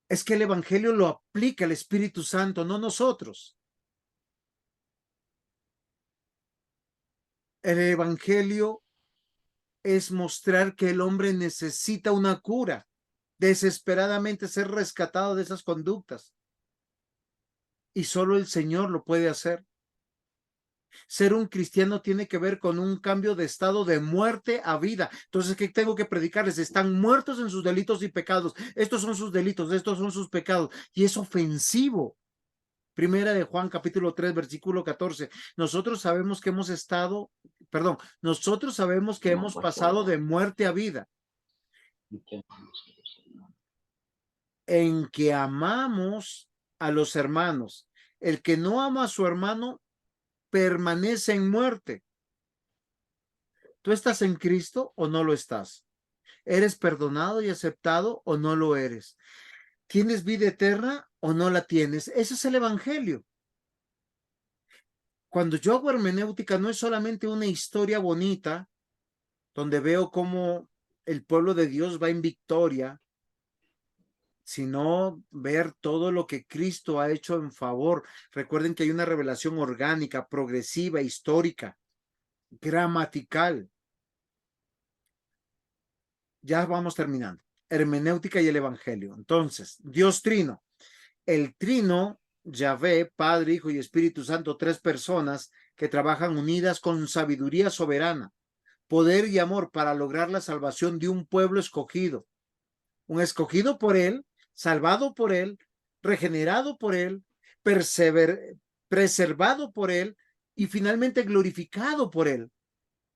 Es que el Evangelio lo aplica el Espíritu Santo, no nosotros. El Evangelio es mostrar que el hombre necesita una cura, desesperadamente ser rescatado de esas conductas. Y solo el Señor lo puede hacer. Ser un cristiano tiene que ver con un cambio de estado de muerte a vida. Entonces, ¿qué tengo que predicarles? Están muertos en sus delitos y pecados. Estos son sus delitos, estos son sus pecados. Y es ofensivo. Primera de Juan, capítulo 3, versículo 14. Nosotros sabemos que hemos estado, perdón, nosotros sabemos que hemos pasado de muerte a vida, en que amamos a los hermanos. El que no ama a su hermano permanece en muerte. ¿Tú estás en Cristo o no lo estás? ¿Eres perdonado y aceptado o no lo eres? ¿Tienes vida eterna o no la tienes? Ese es el Evangelio. Cuando yo hago hermenéutica, no es solamente una historia bonita donde veo cómo el pueblo de Dios va en victoria, sino ver todo lo que Cristo ha hecho en favor. Recuerden que hay una revelación orgánica, progresiva, histórica, gramatical. Ya vamos terminando. Hermenéutica y el Evangelio. Entonces, Dios Trino. El Trino, Yahvé, Padre, Hijo y Espíritu Santo, 3 personas que trabajan unidas con sabiduría soberana, poder y amor para lograr la salvación de un pueblo escogido. Un escogido por Él, salvado por Él, regenerado por Él, preservado por Él y finalmente glorificado por Él.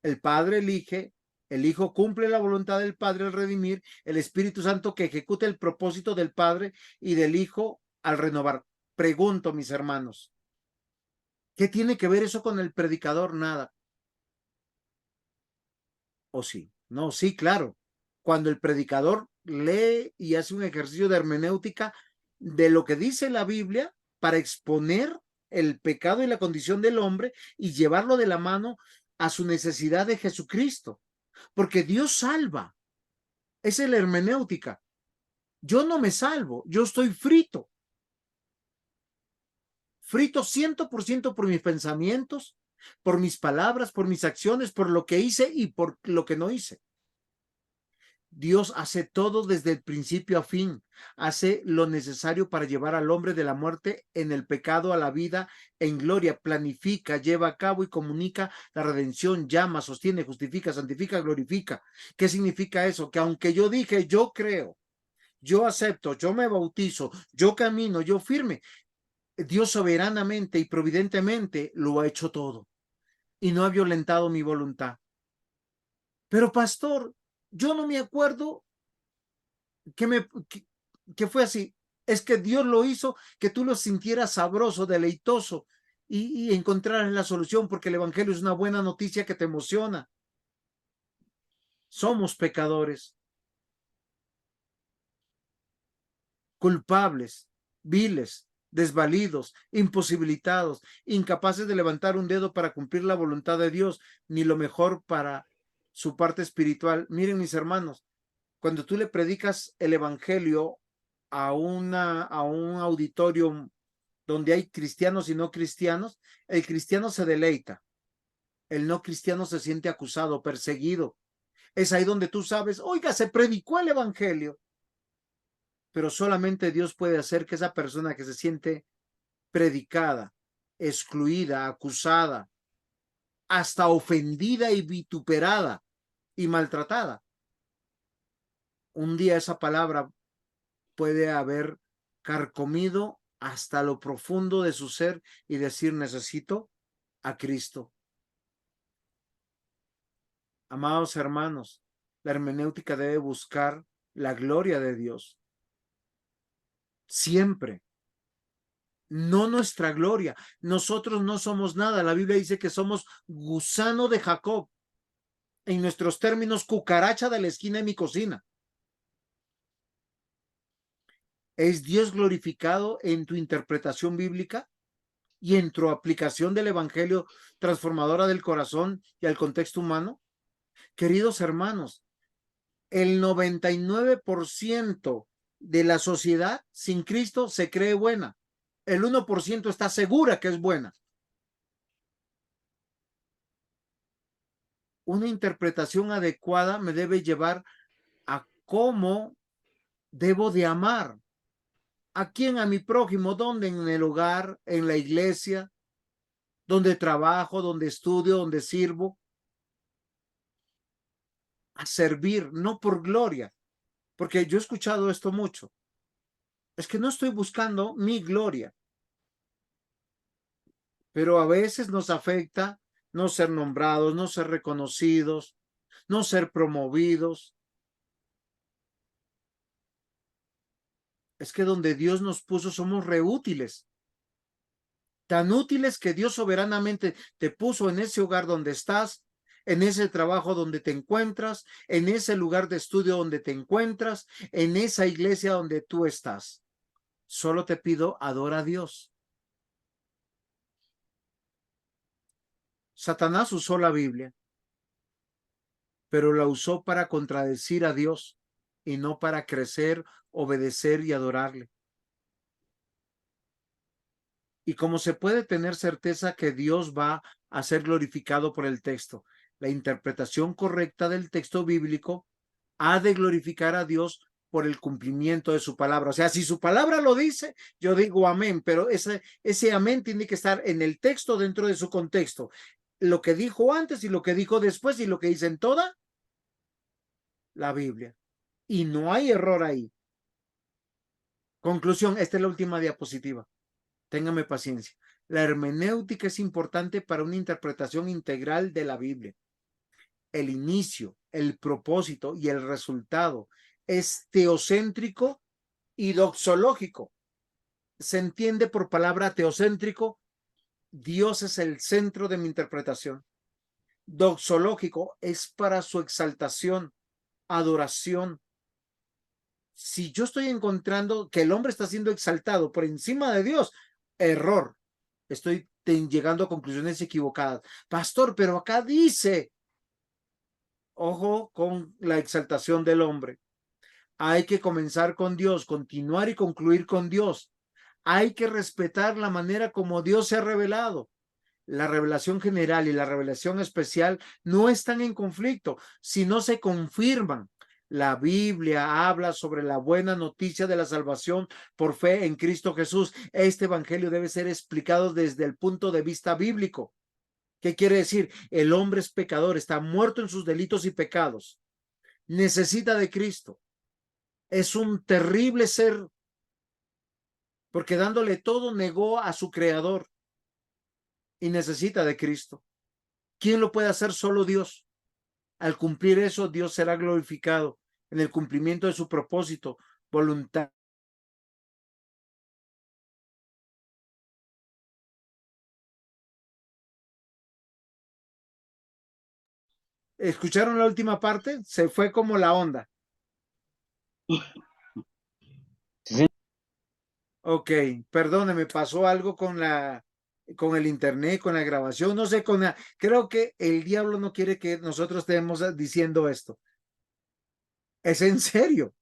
El Padre elige, el Hijo cumple la voluntad del Padre al redimir, el Espíritu Santo que ejecuta el propósito del Padre y del Hijo al renovar. Pregunto, mis hermanos, ¿qué tiene que ver eso con el predicador? Nada. ¿O sí? No, sí, claro. Cuando el predicador lee y hace un ejercicio de hermenéutica de lo que dice la Biblia para exponer el pecado y la condición del hombre y llevarlo de la mano a su necesidad de Jesucristo. Porque Dios salva. Esa es la hermenéutica. Yo no me salvo, yo estoy frito. Frito 100% por mis pensamientos, por mis palabras, por mis acciones, por lo que hice y por lo que no hice. Dios hace todo desde el principio a fin, hace lo necesario para llevar al hombre de la muerte en el pecado a la vida en gloria, planifica, lleva a cabo y comunica la redención, llama, sostiene, justifica, santifica, glorifica. ¿Qué significa eso? Que aunque yo dije, yo creo, yo acepto, yo me bautizo, yo camino, yo firme, Dios soberanamente y providentemente lo ha hecho todo y no ha violentado mi voluntad. Pero pastor, yo no me acuerdo que fue así. Es que Dios lo hizo que tú lo sintieras sabroso, deleitoso. y encontrar la solución, porque el evangelio es una buena noticia que te emociona. Somos pecadores, culpables, viles, desvalidos, imposibilitados, incapaces de levantar un dedo para cumplir la voluntad de Dios, ni lo mejor para su parte espiritual. Miren, mis hermanos, cuando tú le predicas el evangelio a un auditorio donde hay cristianos y no cristianos, el cristiano se deleita, el no cristiano se siente acusado, perseguido. Es ahí donde tú sabes, oiga, se predicó el evangelio, pero solamente Dios puede hacer que esa persona que se siente predicada, excluida, acusada, hasta ofendida y vituperada y maltratada, un día esa palabra puede haber carcomido hasta lo profundo de su ser y decir, necesito a Cristo. Amados hermanos, la hermenéutica debe buscar la gloria de Dios. Siempre. No nuestra gloria. Nosotros no somos nada. La Biblia dice que somos gusano de Jacob. En nuestros términos, cucaracha de la esquina de mi cocina. ¿Es Dios glorificado en tu interpretación bíblica y en tu aplicación del evangelio transformadora del corazón y al contexto humano? Queridos hermanos, el 99% de la sociedad sin Cristo se cree buena. El 1% está segura que es buena. Una interpretación adecuada me debe llevar a cómo debo de amar. ¿A quién? A mi prójimo. ¿Dónde? En el hogar, en la iglesia, donde trabajo, donde estudio, donde sirvo. A servir, no por gloria. Porque yo he escuchado esto mucho. Es que no estoy buscando mi gloria. Pero a veces nos afecta no ser nombrados, no ser reconocidos, no ser promovidos. Es que donde Dios nos puso somos reútiles. Tan útiles que Dios soberanamente te puso en ese hogar donde estás, en ese trabajo donde te encuentras, en ese lugar de estudio donde te encuentras, en esa iglesia donde tú estás. Solo te pido, adora a Dios. Satanás usó la Biblia, pero la usó para contradecir a Dios y no para crecer, obedecer y adorarle. Y como se puede tener certeza que Dios va a ser glorificado por el texto, la interpretación correcta del texto bíblico ha de glorificar a Dios por el cumplimiento de su palabra. O sea, si su palabra lo dice, yo digo amén, pero ese amén tiene que estar en el texto dentro de su contexto. Lo que dijo antes y lo que dijo después y lo que dice en toda la Biblia. Y no hay error ahí. Conclusión, esta es la última diapositiva. Téngame paciencia. La hermenéutica es importante para una interpretación integral de la Biblia. El inicio, el propósito y el resultado es teocéntrico y doxológico. Se entiende por palabra teocéntrico, Dios es el centro de mi interpretación. Doxológico es para su exaltación, adoración. Si yo estoy encontrando que el hombre está siendo exaltado por encima de Dios, error. Estoy llegando a conclusiones equivocadas. Pastor, pero acá dice, ojo con la exaltación del hombre. Hay que comenzar con Dios, continuar y concluir con Dios. Hay que respetar la manera como Dios se ha revelado. La revelación general y la revelación especial no están en conflicto, sino se confirman. La Biblia habla sobre la buena noticia de la salvación por fe en Cristo Jesús. Este evangelio debe ser explicado desde el punto de vista bíblico. ¿Qué quiere decir? El hombre es pecador, está muerto en sus delitos y pecados. Necesita de Cristo. Es un terrible ser, porque dándole todo negó a su creador y necesita de Cristo. ¿Quién lo puede hacer? Solo Dios. Al cumplir eso, Dios será glorificado en el cumplimiento de su propósito, voluntad ¿Escucharon la última parte? Se fue como la onda. Sí, Ok, perdóneme, pasó algo con el internet, con la grabación, no sé, creo que el diablo no quiere que nosotros estemos diciendo esto. Es en serio.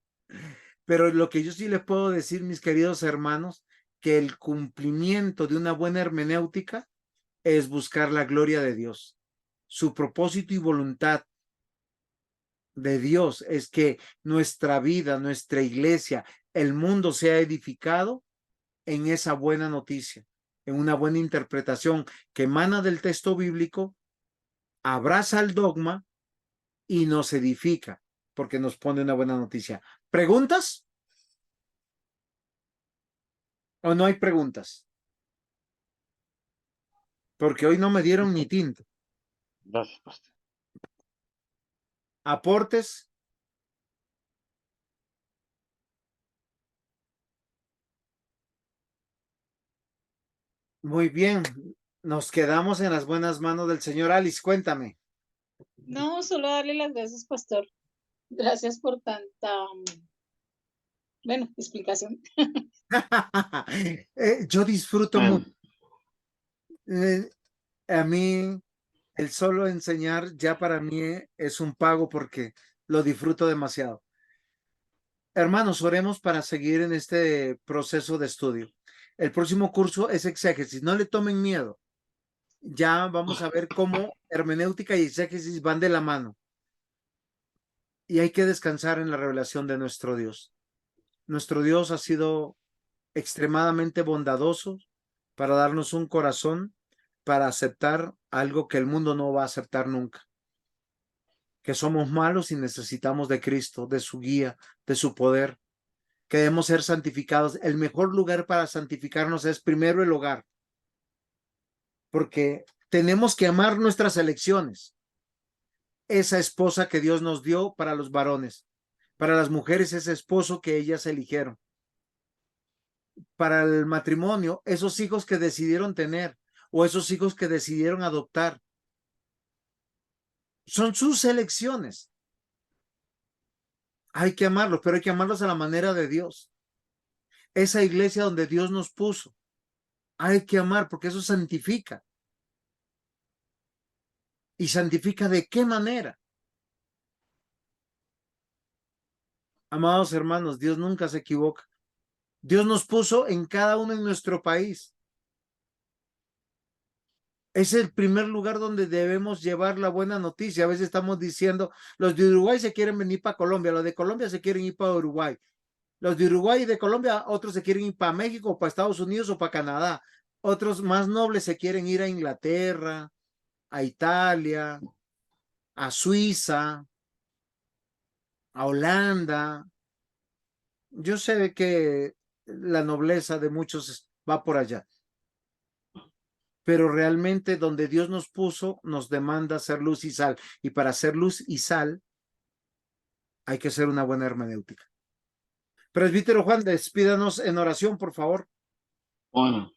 Pero lo que yo sí les puedo decir, mis queridos hermanos, que el cumplimiento de una buena hermenéutica es buscar la gloria de Dios. Su propósito y voluntad de Dios es que nuestra vida, nuestra iglesia, el mundo sea edificado en esa buena noticia, en una buena interpretación que emana del texto bíblico, abraza el dogma y nos edifica, porque nos pone una buena noticia. ¿Preguntas? ¿O no hay preguntas? Porque hoy no me dieron ni tinto. gracias, pastor. ¿Aportes? Muy bien. Nos quedamos en las buenas manos del Señor. Alice, cuéntame. No, solo darle las gracias, pastor. Gracias por tanta, bueno, explicación. Yo disfruto mucho. Bueno, A mí, el solo enseñar ya para mí es un pago porque lo disfruto demasiado. Hermanos, oremos para seguir en este proceso de estudio. El próximo curso es exégesis. No le tomen miedo. Ya vamos a ver cómo hermenéutica y exégesis van de la mano. Y hay que descansar en la revelación de nuestro Dios. Nuestro Dios ha sido extremadamente bondadoso para darnos un corazón para aceptar algo que el mundo no va a aceptar nunca. Que somos malos y necesitamos de Cristo, de su guía, de su poder. Que debemos ser santificados. El mejor lugar para santificarnos es primero el hogar, porque tenemos que amar nuestras elecciones. Esa esposa que Dios nos dio para los varones, para las mujeres ese esposo que ellas eligieron, para el matrimonio esos hijos que decidieron tener o esos hijos que decidieron adoptar. Son sus elecciones. Hay que amarlos, pero hay que amarlos a la manera de Dios. Esa iglesia donde Dios nos puso, hay que amar porque eso santifica. ¿Y santifica de qué manera? Amados hermanos, Dios nunca se equivoca. Dios nos puso en cada uno en nuestro país. Es el primer lugar donde debemos llevar la buena noticia. A veces estamos diciendo, los de Uruguay se quieren venir para Colombia, los de Colombia se quieren ir para Uruguay. Los de Uruguay y de Colombia, otros se quieren ir para México, o para Estados Unidos o para Canadá. Otros más nobles se quieren ir a Inglaterra, a Italia, a Suiza, a Holanda. Yo sé que la nobleza de muchos va por allá, pero realmente donde Dios nos puso nos demanda ser luz y sal, y para ser luz y sal hay que ser una buena hermenéutica. Presbítero Juan, despídanos en oración, por favor. bueno,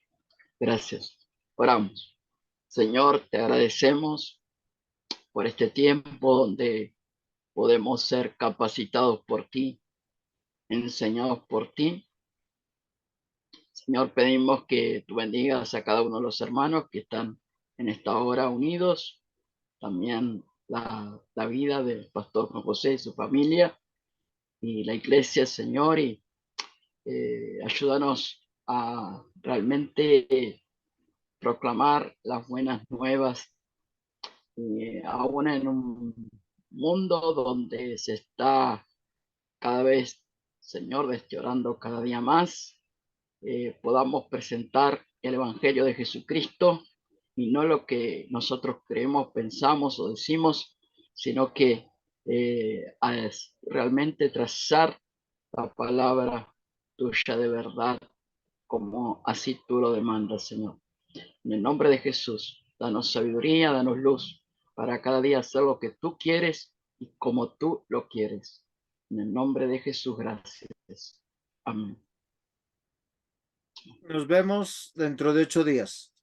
gracias. Oramos. Señor, te agradecemos por este tiempo donde podemos ser capacitados por ti, enseñados por ti. Señor, pedimos que tú bendigas a cada uno de los hermanos que están en esta hora unidos, también la vida del pastor Juan José y su familia y la iglesia, Señor, y ayúdanos a realmente proclamar las buenas nuevas, aún en un mundo donde se está cada vez, Señor, deteriorando cada día más. Podamos presentar el Evangelio de Jesucristo y no lo que nosotros creemos, pensamos o decimos, sino que realmente trazar la palabra tuya de verdad, como así tú lo demandas, Señor. En el nombre de Jesús, danos sabiduría, danos luz para cada día hacer lo que tú quieres y como tú lo quieres. En el nombre de Jesús, gracias. Amén. Nos vemos dentro de 8 días.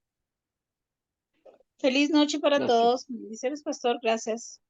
Feliz noche para Gracias. todos. Bendiciones, pastor. Gracias.